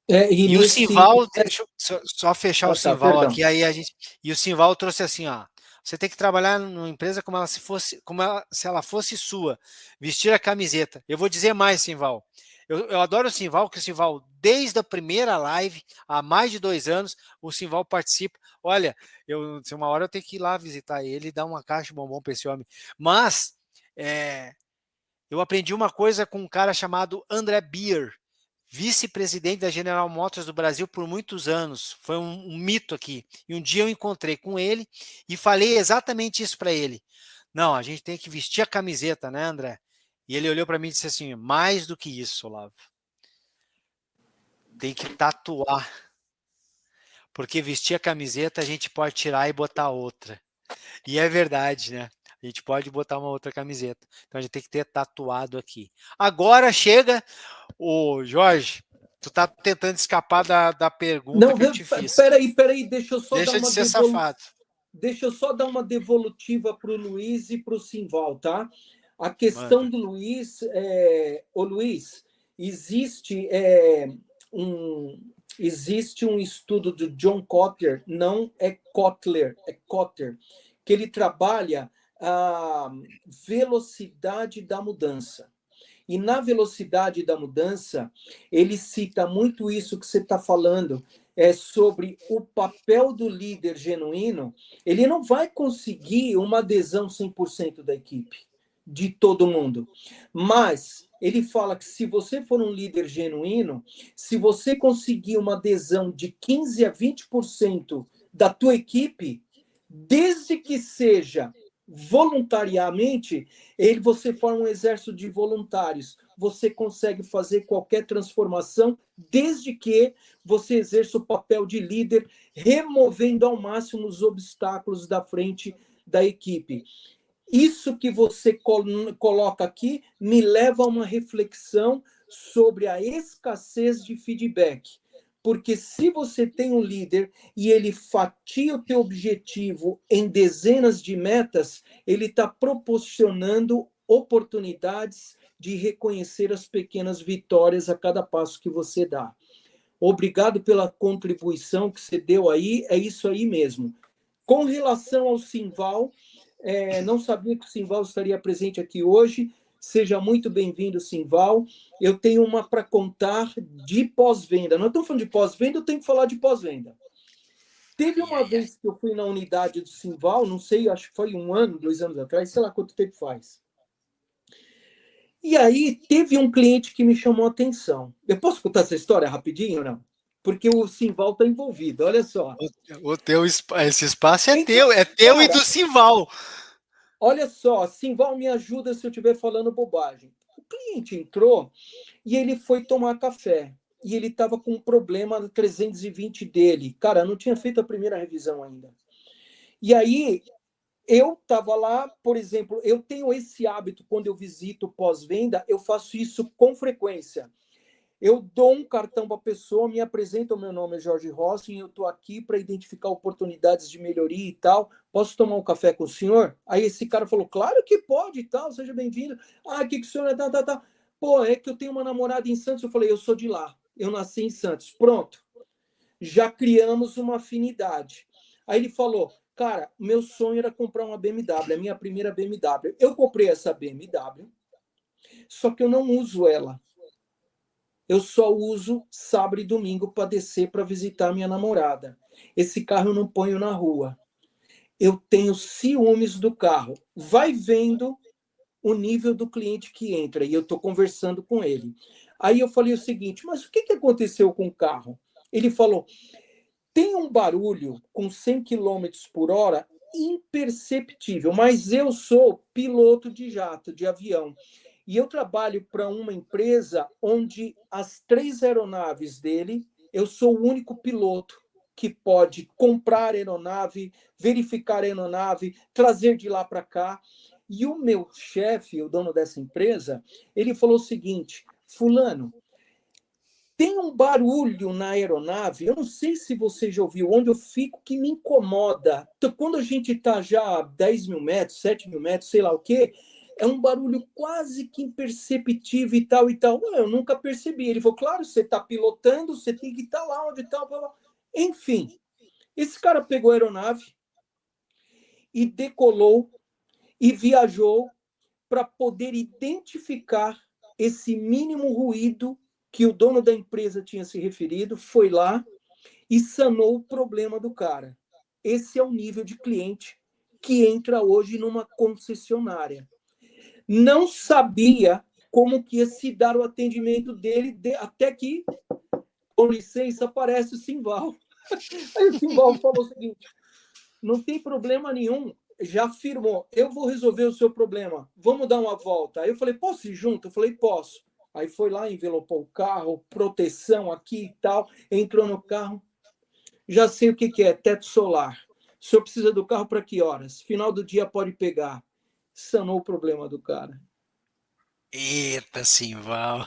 E E o nesse. Simval, deixa eu só fechar o Ah, tá, Simval perdão. aqui, aí a gente. E o Simval trouxe assim, ó. Você tem que trabalhar numa empresa se ela fosse sua, vestir a camiseta. Eu vou dizer mais, Simval. Eu adoro o Simval, que o Simval, desde a primeira live, há mais de 2 anos, o Simval participa. Olha, se uma hora eu tenho que ir lá visitar ele e dar uma caixa de bombom para esse homem. Mas eu aprendi uma coisa com um cara chamado André Beer, vice-presidente da General Motors do Brasil por muitos anos. Foi um mito aqui. E um dia eu encontrei com ele e falei exatamente isso para ele. Não, a gente tem que vestir a camiseta, né, André? E ele olhou para mim e disse assim: mais do que isso, Olavo. Tem que tatuar. Porque vestir a camiseta a gente pode tirar e botar outra. E é verdade, né? A gente pode botar uma outra camiseta. Então a gente tem que ter tatuado aqui. Agora chega o Jorge. Tu tá tentando escapar da pergunta Não, que eu te fiz. peraí, deixa eu só dar Deixa de uma ser safado. Deixa eu só dar uma devolutiva para o Luiz e para o Simval, tá? A questão Manda. do Luiz, ô Luiz, existe, existe um estudo do John Kotler, não é Kotler, é Kotler, que ele trabalha a velocidade da mudança. E na velocidade da mudança, ele cita muito isso que você está falando, sobre o papel do líder genuíno. Ele não vai conseguir uma adesão 100% da equipe, de todo mundo. Mas ele fala que se você for um líder genuíno, se você conseguir uma adesão de 15 a 20% da tua equipe, desde que seja voluntariamente, você forma um exército de voluntários. Você consegue fazer qualquer transformação, desde que você exerça o papel de líder, removendo ao máximo os obstáculos da frente da equipe. Isso que você coloca aqui me leva a uma reflexão sobre a escassez de feedback. Porque se você tem um líder e ele fatia o teu objetivo em dezenas de metas, ele está proporcionando oportunidades de reconhecer as pequenas vitórias a cada passo que você dá. Obrigado pela contribuição que você deu aí, é isso aí mesmo. Com relação ao Simval, não sabia que o Simval estaria presente aqui hoje. Seja muito bem-vindo, Simval. Eu tenho uma para contar de pós-venda. Nós estamos falando de pós-venda, eu tenho que falar de pós-venda. Teve uma vez que eu fui na unidade do Simval, não sei, acho que foi 1 ano, 2 anos atrás, sei lá quanto tempo faz. E aí teve um cliente que me chamou a atenção. Eu posso contar essa história rapidinho ou não? Porque o Simval está envolvido, olha só. Esse espaço é Então, teu e cara, do Simval. olha só, Simval, me ajuda se eu estiver falando bobagem. O cliente entrou e ele foi tomar café. E ele estava com um problema no 320 dele. Cara, eu não tinha feito a primeira revisão ainda. E aí, eu estava lá, por exemplo, eu tenho esse hábito, quando eu visito pós-venda, eu faço isso com frequência. Eu dou um cartão para a pessoa, me apresento, o meu nome é Jorge Rossi, eu estou aqui para identificar oportunidades de melhoria e tal. Posso tomar um café com o senhor? Aí esse cara falou, claro que pode e tal, seja bem-vindo. Ah, o que o senhor é? Tá. Pô, é que eu tenho uma namorada em Santos. Eu falei, eu sou de lá, eu nasci em Santos. Pronto, já criamos uma afinidade. Aí ele falou, cara, meu sonho era comprar uma BMW, a minha primeira BMW. Eu comprei essa BMW, só que eu não uso ela. Eu só uso sábado e domingo para descer para visitar minha namorada. Esse carro eu não ponho na rua. Eu tenho ciúmes do carro. Vai vendo o nível do cliente que entra e eu estou conversando com ele. Aí eu falei o seguinte, mas o que aconteceu com o carro? Ele falou, tem um barulho com 100 quilômetros por hora imperceptível, mas eu sou piloto de jato, de avião. E eu trabalho para uma empresa onde as 3 aeronaves dele, eu sou o único piloto que pode comprar aeronave, verificar aeronave, trazer de lá para cá. E o meu chefe, o dono dessa empresa, ele falou o seguinte, fulano, tem um barulho na aeronave, eu não sei se você já ouviu, onde eu fico, que me incomoda. Então, quando a gente está já a 10 mil metros, 7 mil metros, sei lá o quê, é um barulho quase que imperceptível e tal e tal. Eu nunca percebi. Ele falou, claro, você está pilotando, você tem que estar lá onde está. Enfim, esse cara pegou a aeronave e decolou e viajou para poder identificar esse mínimo ruído que o dono da empresa tinha se referido, foi lá e sanou o problema do cara. Esse é o nível de cliente que entra hoje numa concessionária. Não sabia como que ia se dar o atendimento dele, até que, com licença, aparece o Simval. Aí o Simval falou o seguinte, não tem problema nenhum, já afirmou, eu vou resolver o seu problema, vamos dar uma volta. Aí eu falei, posso ir junto? Eu falei, posso. Aí foi lá, envelopou o carro, proteção aqui e tal, entrou no carro, já sei o que é, teto solar. O senhor precisa do carro para que horas? Final do dia pode pegar. Sanou o problema do cara. Eita, Simval.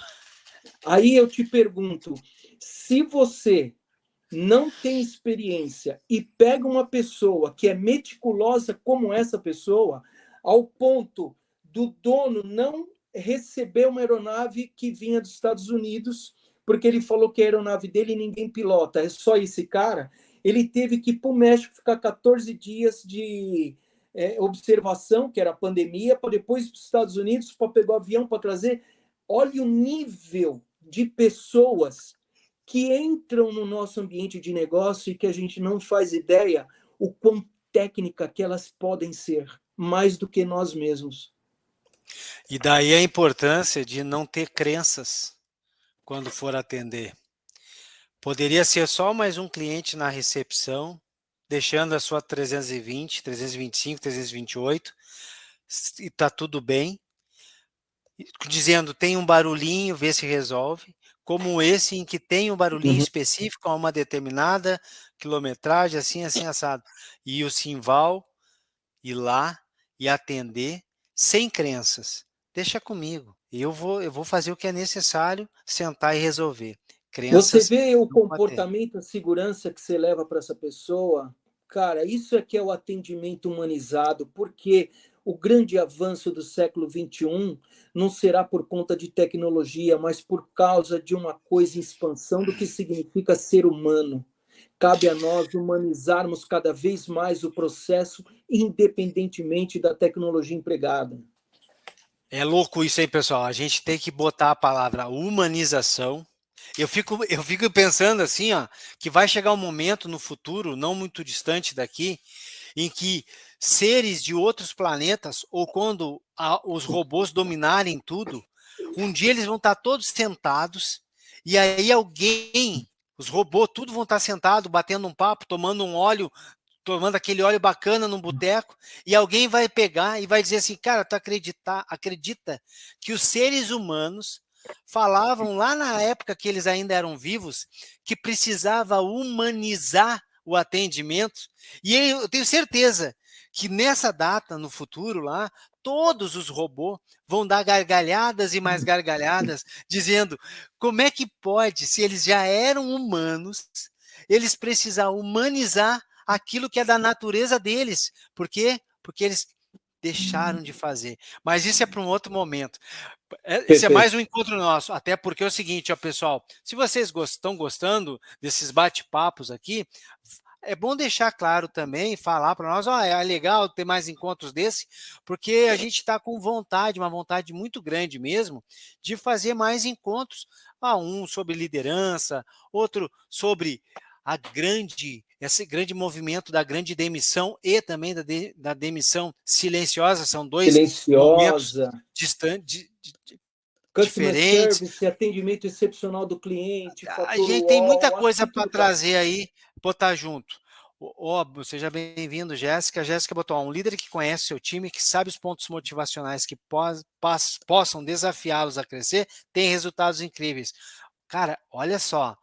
Aí eu te pergunto, se você não tem experiência e pega uma pessoa que é meticulosa como essa pessoa, ao ponto do dono não receber uma aeronave que vinha dos Estados Unidos, porque ele falou que a aeronave dele ninguém pilota, é só esse cara, ele teve que ir para o México ficar 14 dias de observação, que era a pandemia, para depois ir para os Estados Unidos, para pegar o avião, para trazer. Olha o nível de pessoas que entram no nosso ambiente de negócio e que a gente não faz ideia o quão técnica que elas podem ser, mais do que nós mesmos. E daí a importância de não ter crenças quando for atender. Poderia ser só mais um cliente na recepção, deixando a sua 320, 325, 328, e está tudo bem, dizendo tem um barulhinho, vê se resolve, como esse em que tem um barulhinho específico a uma determinada quilometragem, assim, assim, assado. E o Simval ir lá e atender sem crenças. Deixa comigo, eu vou fazer o que é necessário, sentar e resolver. Você Crenças vê o não pode ter. comportamento, a segurança que você leva para essa pessoa? Cara, isso é que é o atendimento humanizado, porque o grande avanço do século XXI não será por conta de tecnologia, mas por causa de uma coisa em expansão do que significa ser humano. Cabe a nós humanizarmos cada vez mais o processo, independentemente da tecnologia empregada. É louco isso aí, pessoal. A gente tem que botar a palavra humanização. Eu fico pensando assim, ó, que vai chegar um momento no futuro, não muito distante daqui, em que seres de outros planetas, ou quando os robôs dominarem tudo, um dia eles vão estar todos sentados, e aí alguém, os robôs, tudo vão estar sentados, batendo um papo, tomando um óleo, tomando aquele óleo bacana num boteco, e alguém vai pegar e vai dizer assim, cara, tu acredita que os seres humanos falavam lá na época que eles ainda eram vivos, que precisava humanizar o atendimento, e eu tenho certeza que nessa data, no futuro lá, todos os robôs vão dar gargalhadas e mais gargalhadas, dizendo como é que pode, se eles já eram humanos, eles precisar humanizar aquilo que é da natureza deles. Por quê? Porque eles deixaram de fazer. Mas isso é para um outro momento. Esse é mais um encontro nosso, até porque é o seguinte, ó, pessoal, se vocês estão gostando desses bate-papos aqui, é bom deixar claro também, falar para nós, ó, é legal ter mais encontros desse, porque a gente está com vontade, uma vontade muito grande mesmo, de fazer mais encontros. Um sobre liderança, outro sobre esse grande movimento da grande demissão e também da demissão silenciosa, são dois momentos Silenciosa. distantes, Customer diferentes. service, atendimento excepcional do cliente, A fator gente tem muita UOL, acho coisa que para tudo cabe. trazer aí, botar junto. Seja bem-vindo, Jéssica. A Jéssica botou um líder que conhece seu time, que sabe os pontos motivacionais que possam desafiá-los a crescer, tem resultados incríveis. Cara, olha só,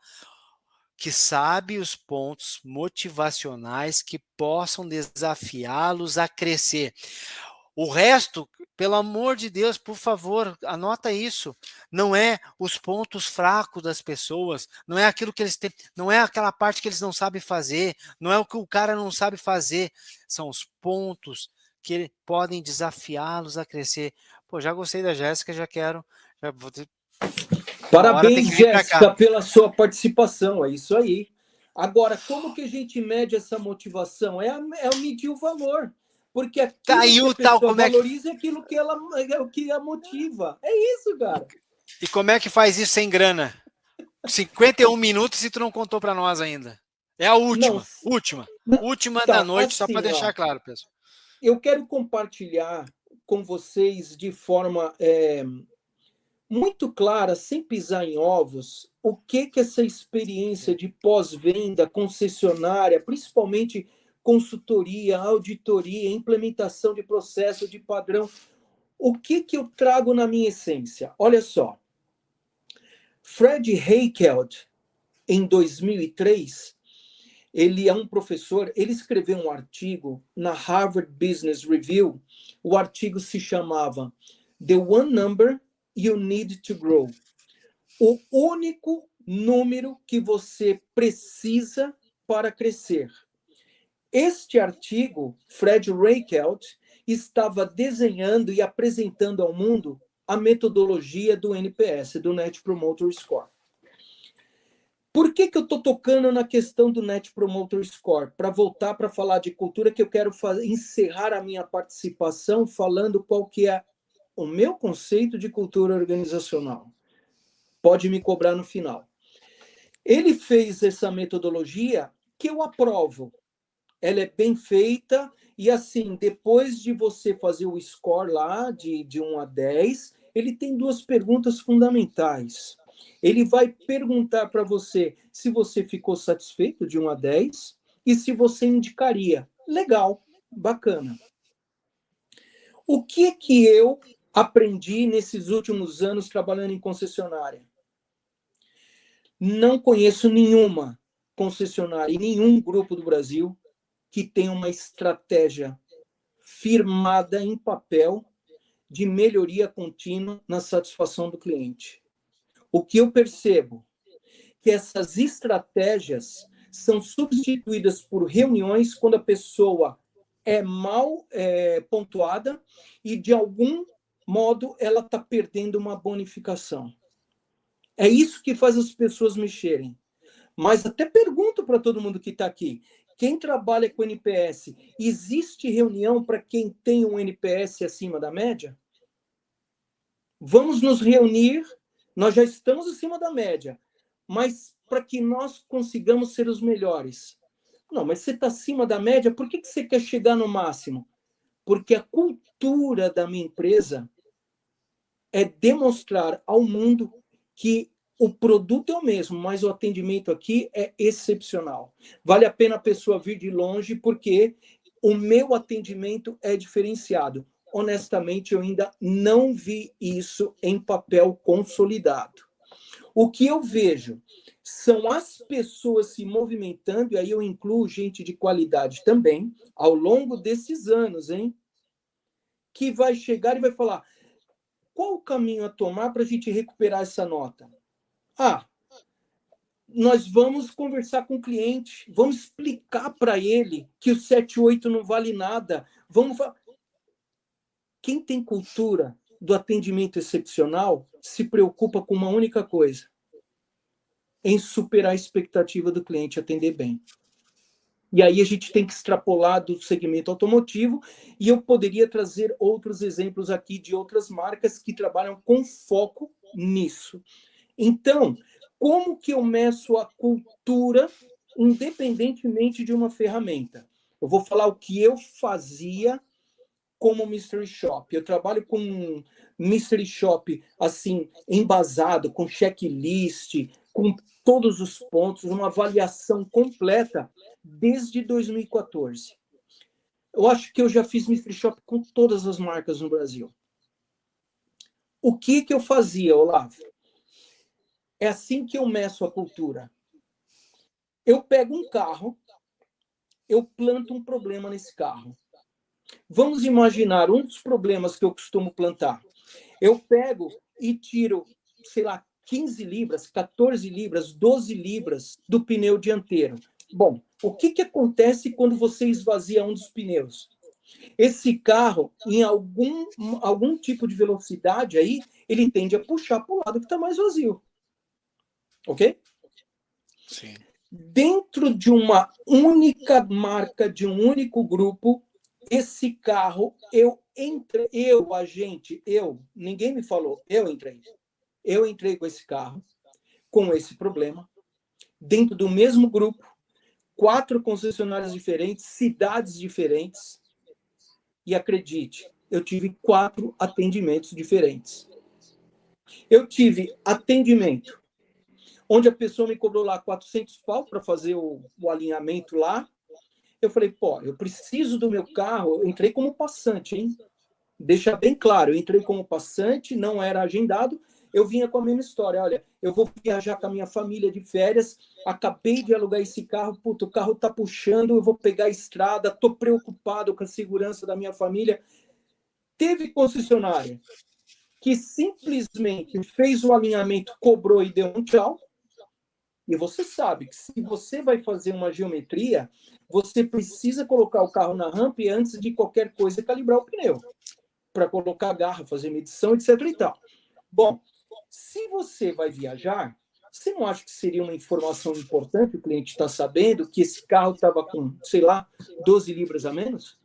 que sabe os pontos motivacionais que possam desafiá-los a crescer. O resto, pelo amor de Deus, por favor, anota isso. Não é os pontos fracos das pessoas, não é aquilo que eles têm, não é aquela parte que eles não sabem fazer, não é o que o cara não sabe fazer, são os pontos que podem desafiá-los a crescer. Pô, já gostei da Jéssica, já quero, já vou ter, uma hora tem Parabéns, que vir para cá. Jéssica, pela sua participação. É isso aí. Agora, como que a gente mede essa motivação? É medir o valor. Porque Tá aquilo aí que a o tal, pessoa como é que valoriza é aquilo que é o que a motiva. É isso, cara. E como é que faz isso sem grana? 51 minutos e tu não contou para nós ainda. É a Não, última da tá, noite, só para assim, deixar ó. claro, pessoal. Eu quero compartilhar com vocês de forma muito clara, sem pisar em ovos, o que essa experiência de pós-venda, concessionária, principalmente consultoria, auditoria, implementação de processo, de padrão, o que eu trago na minha essência? Olha só, Fred Reichheld, em 2003, ele é um professor, ele escreveu um artigo na Harvard Business Review, o artigo se chamava The One Number You Need to Grow. O único número que você precisa para crescer. Este artigo, Fred Reichheld estava desenhando e apresentando ao mundo a metodologia do NPS, do Net Promoter Score. Por que eu estou tocando na questão do Net Promoter Score? Para voltar para falar de cultura, que eu quero encerrar a minha participação falando qual que é o meu conceito de cultura organizacional. Pode me cobrar no final. Ele fez essa metodologia que eu aprovo. Ela é bem feita e, assim, depois de você fazer o score lá, de 1 a 10, ele tem duas perguntas fundamentais. Ele vai perguntar para você se você ficou satisfeito de 1 a 10 e se você indicaria. Legal, bacana. O que eu aprendi nesses últimos anos trabalhando em concessionária? Não conheço nenhuma concessionária e nenhum grupo do Brasil que tenha uma estratégia firmada em papel de melhoria contínua na satisfação do cliente. O que eu percebo? Que essas estratégias são substituídas por reuniões quando a pessoa é mal pontuada e, de algum modo, ela está perdendo uma bonificação. É isso que faz as pessoas mexerem. Mas até pergunto para todo mundo que está aqui, quem trabalha com NPS, existe reunião para quem tem um NPS acima da média? Vamos nos reunir, nós já estamos acima da média, mas para que nós consigamos ser os melhores. Não, mas você está acima da média, por que você quer chegar no máximo? Porque a cultura da minha empresa é demonstrar ao mundo que o produto é o mesmo, mas o atendimento aqui é excepcional. Vale a pena a pessoa vir de longe, porque o meu atendimento é diferenciado. Honestamente, eu ainda não vi isso em papel consolidado. O que eu vejo são as pessoas se movimentando, e aí eu incluo gente de qualidade também, ao longo desses anos, hein? Que vai chegar e vai falar, qual o caminho a tomar para a gente recuperar essa nota? Ah, nós vamos conversar com o cliente, vamos explicar para ele que o 78 não vale nada. Quem tem cultura do atendimento excepcional se preocupa com uma única coisa, em superar a expectativa do cliente, atender bem. E aí a gente tem que extrapolar do segmento automotivo, e eu poderia trazer outros exemplos aqui de outras marcas que trabalham com foco nisso. Então, como que eu meço a cultura independentemente de uma ferramenta? Eu vou falar o que eu fazia como Mystery Shop. Eu trabalho com Mystery Shop assim, embasado, com checklist, com todos os pontos, uma avaliação completa desde 2014. Eu acho que eu já fiz Mystery Shop com todas as marcas no Brasil. O que eu fazia, Olavo? É assim que eu meço a cultura. Eu pego um carro, eu planto um problema nesse carro. Vamos imaginar um dos problemas que eu costumo plantar. Eu pego e tiro, sei lá, 15 libras, 14 libras, 12 libras do pneu dianteiro. Bom, o que acontece quando você esvazia um dos pneus? Esse carro, em algum tipo de velocidade aí, ele tende a puxar para o lado que está mais vazio. Ok? Sim. Dentro de uma única marca, de um único grupo, esse carro, ninguém me falou, eu entrei com esse carro, com esse problema, dentro do mesmo grupo, 4 concessionárias diferentes, cidades diferentes, e acredite, eu tive 4 atendimentos diferentes. Eu tive atendimento onde a pessoa me cobrou lá 400 pau para fazer o alinhamento lá. Eu falei, pô, eu preciso do meu carro. Eu entrei como passante, hein? Deixa bem claro, eu entrei como passante, não era agendado. Eu vinha com a mesma história. Olha, eu vou viajar com a minha família de férias, acabei de alugar esse carro, puto, o carro tá puxando, eu vou pegar a estrada, tô preocupado com a segurança da minha família. Teve concessionária que simplesmente fez o alinhamento, cobrou e deu um tchau. E você sabe que se você vai fazer uma geometria, você precisa colocar o carro na rampa e antes de qualquer coisa calibrar o pneu, para colocar a garra, fazer medição, etc. e tal. Bom, se você vai viajar, você não acha que seria uma informação importante o cliente estar sabendo que esse carro estava com, sei lá, 12 libras a menos?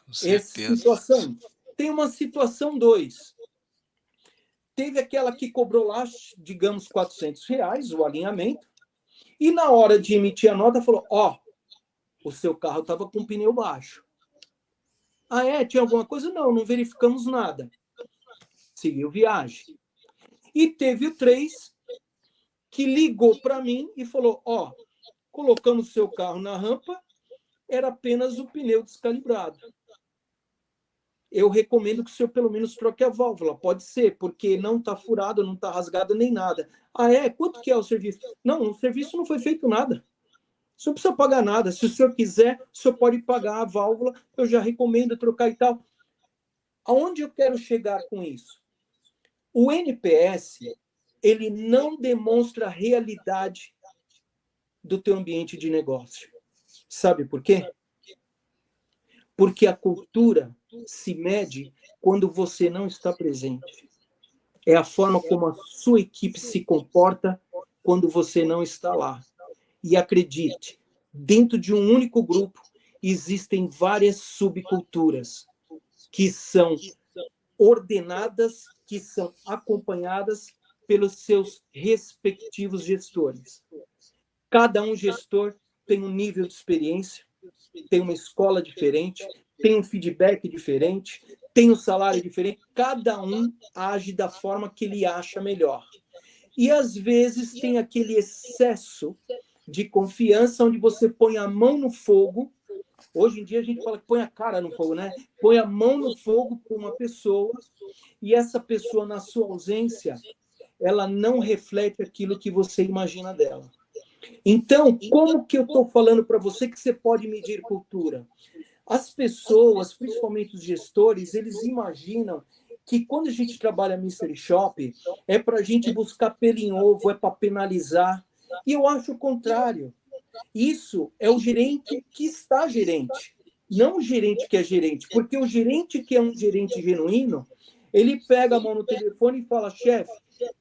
Com certeza. Essa situação. Tem uma situação 2. Teve aquela que cobrou lá, digamos, R$400, o alinhamento, e na hora de emitir a nota falou, o seu carro estava com pneu baixo. Ah, tinha alguma coisa? Não verificamos nada. Seguiu viagem. E teve o 3 que ligou para mim e falou, colocamos seu carro na rampa, era apenas o pneu descalibrado. Eu recomendo que o senhor pelo menos troque a válvula. Pode ser, porque não está furado, não está rasgado nem nada. Ah, quanto que é o serviço? Não, o serviço não foi feito nada. O senhor não precisa pagar nada. Se o senhor quiser, o senhor pode pagar a válvula. Eu já recomendo trocar e tal. Aonde eu quero chegar com isso? O NPS, ele não demonstra a realidade do teu ambiente de negócio. Sabe por quê? Porque a cultura se mede quando você não está presente. É a forma como a sua equipe se comporta quando você não está lá. E acredite, dentro de um único grupo existem várias subculturas que são ordenadas, que são acompanhadas pelos seus respectivos gestores. Cada gestor tem um nível de experiência, tem uma escola diferente, tem um feedback diferente, tem um salário diferente, cada um age da forma que ele acha melhor. E, às vezes, tem aquele excesso de confiança onde você põe a mão no fogo. Hoje em dia, a gente fala que põe a cara no fogo, né? Põe a mão no fogo para uma pessoa e essa pessoa, na sua ausência, ela não reflete aquilo que você imagina dela. Então, como que eu estou falando para você que você pode medir cultura? As pessoas, principalmente os gestores, eles imaginam que quando a gente trabalha Mystery Shop, é para a gente buscar pelo em ovo, é para penalizar. E eu acho o contrário. Isso é o gerente que está gerente, não o gerente que é gerente. Porque o gerente que é um gerente genuíno, ele pega a mão no telefone e fala, chefe,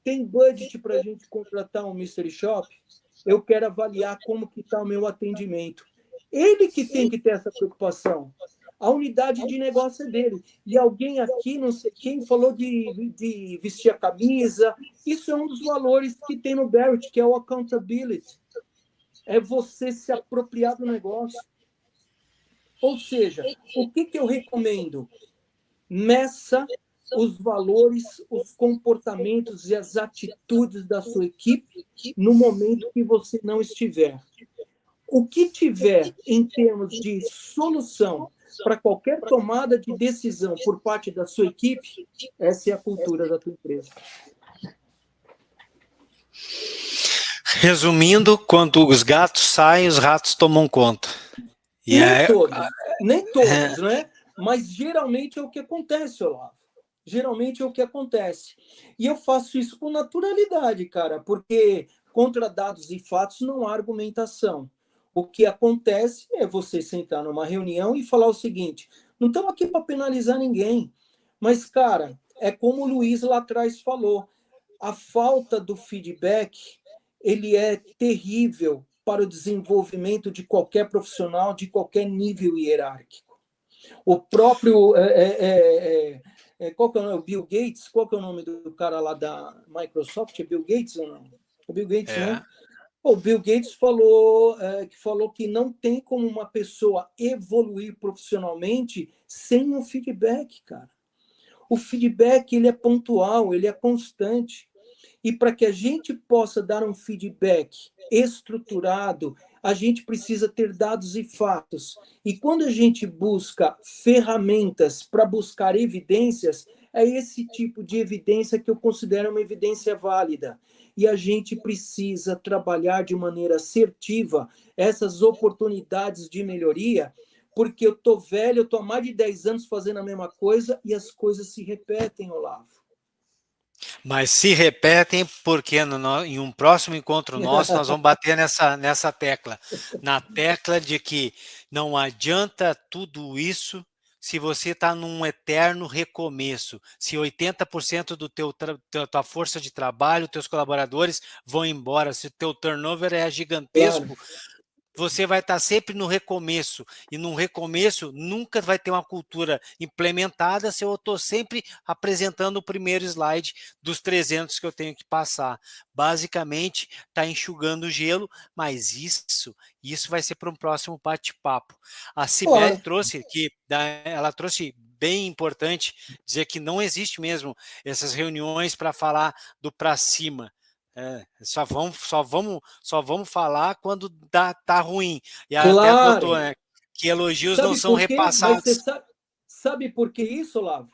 tem budget para a gente contratar um Mystery Shop? Eu quero avaliar como que está o meu atendimento. Ele que tem que ter essa preocupação. A unidade de negócio é dele. E alguém aqui, não sei quem, falou de vestir a camisa. Isso é um dos valores que tem no Barrett, que é o accountability. É você se apropriar do negócio. Ou seja, o que eu recomendo? Meça os valores, os comportamentos e as atitudes da sua equipe no momento que você não estiver. O que tiver em termos de solução para qualquer tomada de decisão por parte da sua equipe, essa é a cultura da tua empresa. Resumindo, quando os gatos saem, os ratos tomam conta. E nem todos, né? Mas geralmente é o que acontece, Olavo. Geralmente é o que acontece. E eu faço isso com naturalidade, cara, porque contra dados e fatos não há argumentação. O que acontece é você sentar numa reunião e falar o seguinte: não estamos aqui para penalizar ninguém, mas, cara, é como o Luiz lá atrás falou, a falta do feedback, ele é terrível para o desenvolvimento de qualquer profissional, de qualquer nível hierárquico. O próprio... qual que é o nome? Bill Gates? Qual que é o nome do cara lá da Microsoft? É Bill Gates ou não? É Bill Gates, né? O Bill Gates falou que não tem como uma pessoa evoluir profissionalmente sem um feedback, cara. O feedback, ele é pontual, ele é constante. E para que a gente possa dar um feedback estruturado, a gente precisa ter dados e fatos. E quando a gente busca ferramentas para buscar evidências, é esse tipo de evidência que eu considero uma evidência válida. E a gente precisa trabalhar de maneira assertiva essas oportunidades de melhoria, porque eu estou velho, eu estou há mais de 10 anos fazendo a mesma coisa e as coisas se repetem, Olavo. Mas se repetem porque em um próximo encontro nosso nós vamos bater nessa tecla. Na tecla de que não adianta tudo isso se você está num eterno recomeço. Se 80% do tua força de trabalho, teus colaboradores vão embora, se o teu turnover é gigantesco, claro, você vai estar sempre no recomeço, e no recomeço nunca vai ter uma cultura implementada se eu estou sempre apresentando o primeiro slide dos 300 que eu tenho que passar. Basicamente, está enxugando o gelo, mas isso vai ser para um próximo bate-papo. A Cibele trouxe que ela trouxe bem importante dizer que não existe mesmo essas reuniões para falar do para cima. Só vamos falar quando tá ruim. E claro. Até botou, né, que elogios não são repassados. Mas você sabe por que isso, Olavo?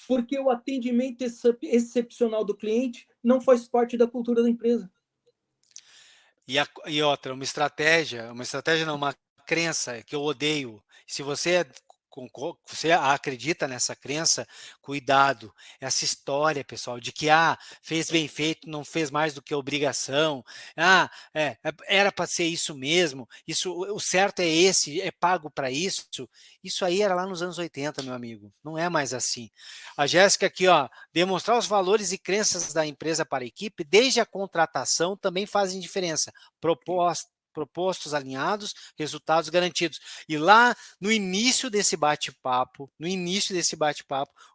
Porque o atendimento excepcional do cliente não faz parte da cultura da empresa. E outra, uma estratégia não, uma crença que eu odeio. Se você acredita nessa crença, cuidado. Essa história, pessoal, de que fez bem feito, não fez mais do que obrigação. Era para ser isso mesmo. Isso, o certo é esse, é pago para isso. Isso aí era lá nos anos 80, meu amigo. Não é mais assim. A Jéssica aqui, demonstrar os valores e crenças da empresa para a equipe, desde a contratação, também fazem diferença. Propostos alinhados, resultados garantidos. E lá no início desse bate-papo,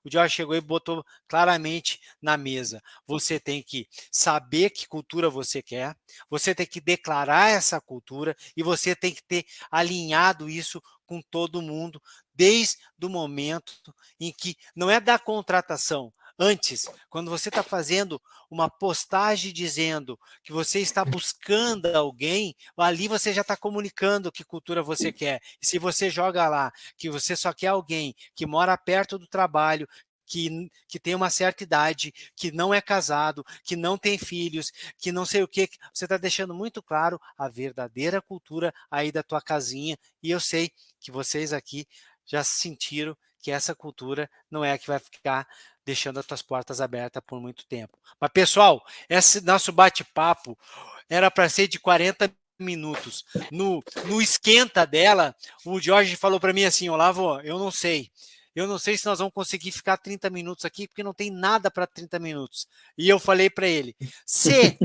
o Josh chegou e botou claramente na mesa. Você tem que saber que cultura você quer, você tem que declarar essa cultura e você tem que ter alinhado isso com todo mundo desde o momento em que não é da contratação. Antes, quando você está fazendo uma postagem dizendo que você está buscando alguém, ali você já está comunicando que cultura você quer. E se você joga lá que você só quer alguém que mora perto do trabalho, que tem uma certa idade, que não é casado, que não tem filhos, que não sei o que. Você está deixando muito claro a verdadeira cultura aí da tua casinha, e eu sei que vocês aqui já sentiram que essa cultura não é a que vai ficar deixando as tuas portas abertas por muito tempo. Mas, pessoal, esse nosso bate-papo era para ser de 40 minutos. No esquenta dela, o Jorge falou para mim assim, Olavo, eu não sei se nós vamos conseguir ficar 30 minutos aqui, porque não tem nada para 30 minutos. E eu falei para ele, se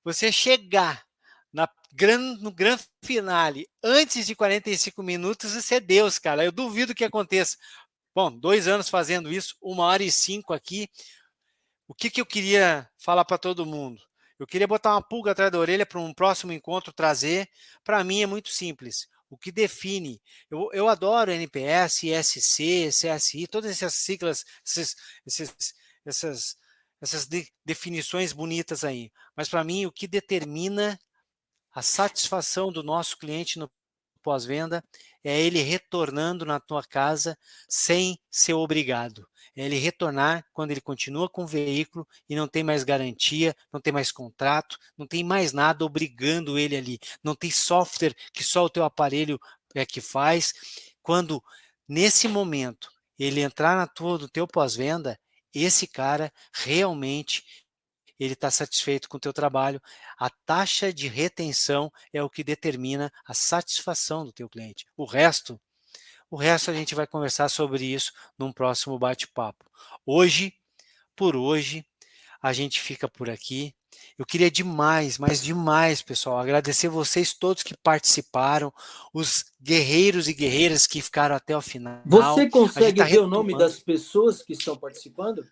você chegar no grande finale antes de 45 minutos, você é Deus, cara. Eu duvido que aconteça. Bom, 2 anos fazendo isso, 1h05 aqui. O que eu queria falar para todo mundo? Eu queria botar uma pulga atrás da orelha para um próximo encontro trazer. Para mim é muito simples. O que define, eu adoro NPS, ISC, CSI, todas essas siglas, essas definições bonitas aí. Mas para mim o que determina a satisfação do nosso cliente no pós-venda é ele retornando na tua casa sem ser obrigado. É ele retornar quando ele continua com o veículo e não tem mais garantia, não tem mais contrato, não tem mais nada obrigando ele ali. Não tem software que só o teu aparelho é que faz. Quando, nesse momento, ele entrar no teu pós-venda, esse cara realmente ele está satisfeito com o teu trabalho. A taxa de retenção é o que determina a satisfação do teu cliente. O resto a gente vai conversar sobre isso num próximo bate-papo. Por hoje, a gente fica por aqui. Eu queria demais, mas demais, pessoal, agradecer vocês todos que participaram, os guerreiros e guerreiras que ficaram até o final. Você A gente consegue está ver o nome retomando. das pessoas que estão participando?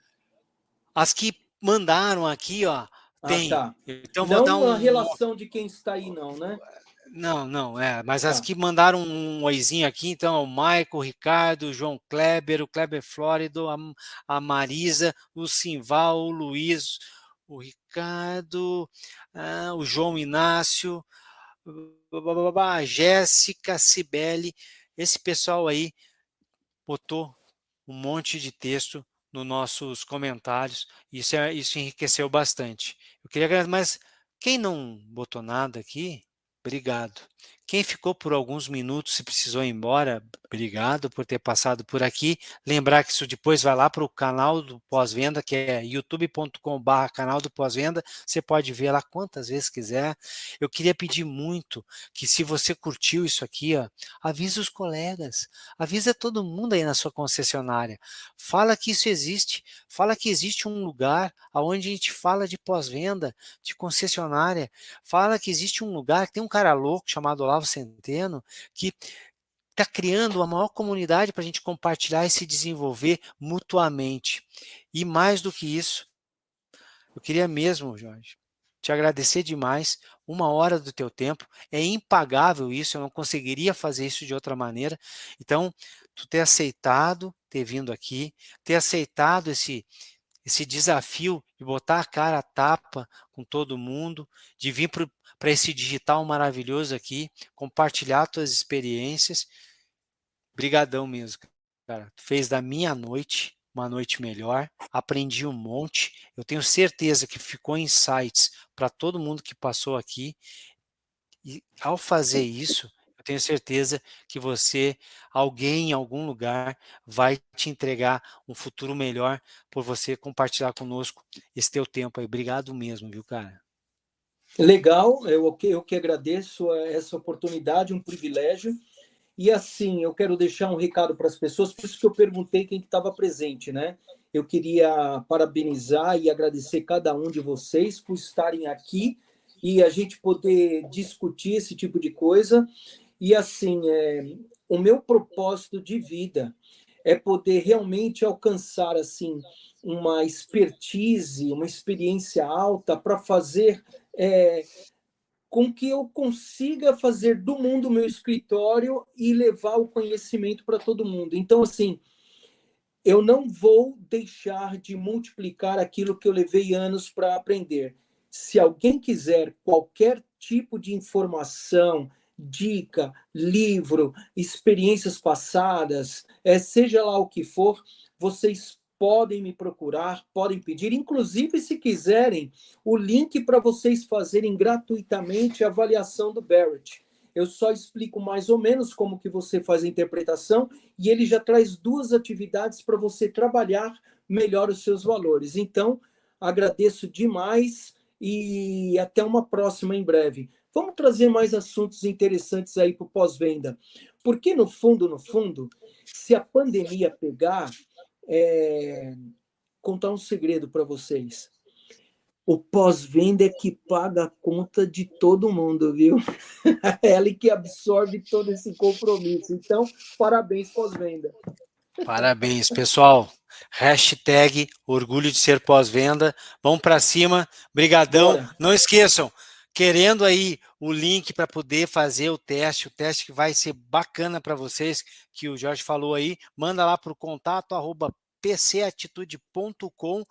As que mandaram aqui, ó, Ah, tem. tá. Então vou dar Não a um. relação de quem está aí, não, né? Não, mas as Tá. que mandaram um oizinho aqui, então, o Michael, o Ricardo, o João Kleber, o Kleber Flórido, a Marisa, o Simval, o Luiz, o Ricardo, o João Inácio, a Jéssica, a Cibele, esse pessoal aí botou um monte de texto nos nossos comentários, isso enriqueceu bastante. Eu queria agradecer, mas quem não botou nada aqui, obrigado. Quem ficou por alguns minutos e precisou ir embora, obrigado por ter passado por aqui. Lembrar que isso depois vai lá para o canal do Pós-Venda, que é youtube.com/canal do Pós-Venda. Você pode ver lá quantas vezes quiser. Eu queria pedir muito que, se você curtiu isso aqui, ó, avise os colegas, avisa todo mundo aí na sua concessionária. Fala que isso existe, fala que existe um lugar onde a gente fala de pós-venda, de concessionária, fala que existe um lugar que tem um cara louco chamado Olavo Centeno, que está criando a maior comunidade para a gente compartilhar e se desenvolver mutuamente. E mais do que isso, eu queria mesmo, Jorge, te agradecer demais. 1 hora do teu tempo, é impagável isso, eu não conseguiria fazer isso de outra maneira. Então, tu ter aceitado, ter vindo aqui, ter aceitado esse desafio de botar a cara a tapa com todo mundo, de vir para esse digital maravilhoso aqui, compartilhar tuas experiências. Brigadão mesmo, cara. Tu fez da minha noite uma noite melhor, aprendi um monte. Eu tenho certeza que ficou insights para todo mundo que passou aqui. E ao fazer isso, eu tenho certeza que você, alguém em algum lugar, vai te entregar um futuro melhor por você compartilhar conosco esse teu tempo aí. Obrigado mesmo, viu, cara? Legal, eu que agradeço essa oportunidade, um privilégio. E assim, eu quero deixar um recado para as pessoas, por isso que eu perguntei quem estava presente, né? Eu queria parabenizar e agradecer cada um de vocês por estarem aqui e a gente poder discutir esse tipo de coisa. E assim, o meu propósito de vida é poder realmente alcançar assim uma expertise, uma experiência alta para fazer com que eu consiga fazer do mundo meu escritório e levar o conhecimento para todo mundo. Então, assim, eu não vou deixar de multiplicar aquilo que eu levei anos para aprender. Se alguém quiser qualquer tipo de informação, dica, livro, experiências passadas, seja lá o que for, vocês podem me procurar, podem pedir, inclusive se quiserem, o link para vocês fazerem gratuitamente a avaliação do Barrett. Eu só explico mais ou menos como que você faz a interpretação e ele já traz 2 atividades para você trabalhar melhor os seus valores. Então, agradeço demais e até uma próxima em breve. Vamos trazer mais assuntos interessantes aí para o pós-venda. Porque, no fundo, se a pandemia pegar, contar um segredo para vocês. O pós-venda é que paga a conta de todo mundo, viu? É ela que absorve todo esse compromisso. Então, parabéns, pós-venda. Parabéns, pessoal. Hashtag orgulho de ser pós-venda. Vamos para cima. Brigadão. Bora. Não esqueçam, querendo aí o link para poder fazer o teste que vai ser bacana para vocês, que o Jorge falou aí, manda lá para o contato@pcatitude.com,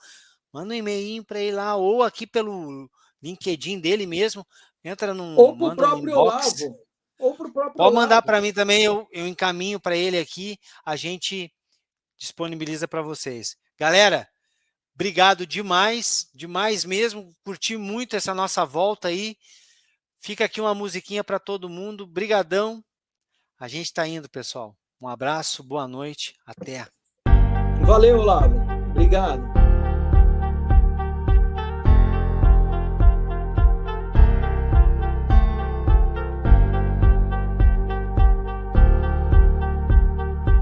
manda um e-mail para ele lá, ou aqui pelo LinkedIn dele mesmo, entra Ou para o manda um próprio inbox. Olavo. Ou para o próprio Pode mandar Olavo. para mim também, eu encaminho para ele aqui, a gente disponibiliza para vocês. Galera, obrigado demais, demais mesmo, curti muito essa nossa volta aí. Fica aqui uma musiquinha para todo mundo. Brigadão. A gente está indo, pessoal. Um abraço, boa noite, até. Valeu, Olavo. Obrigado.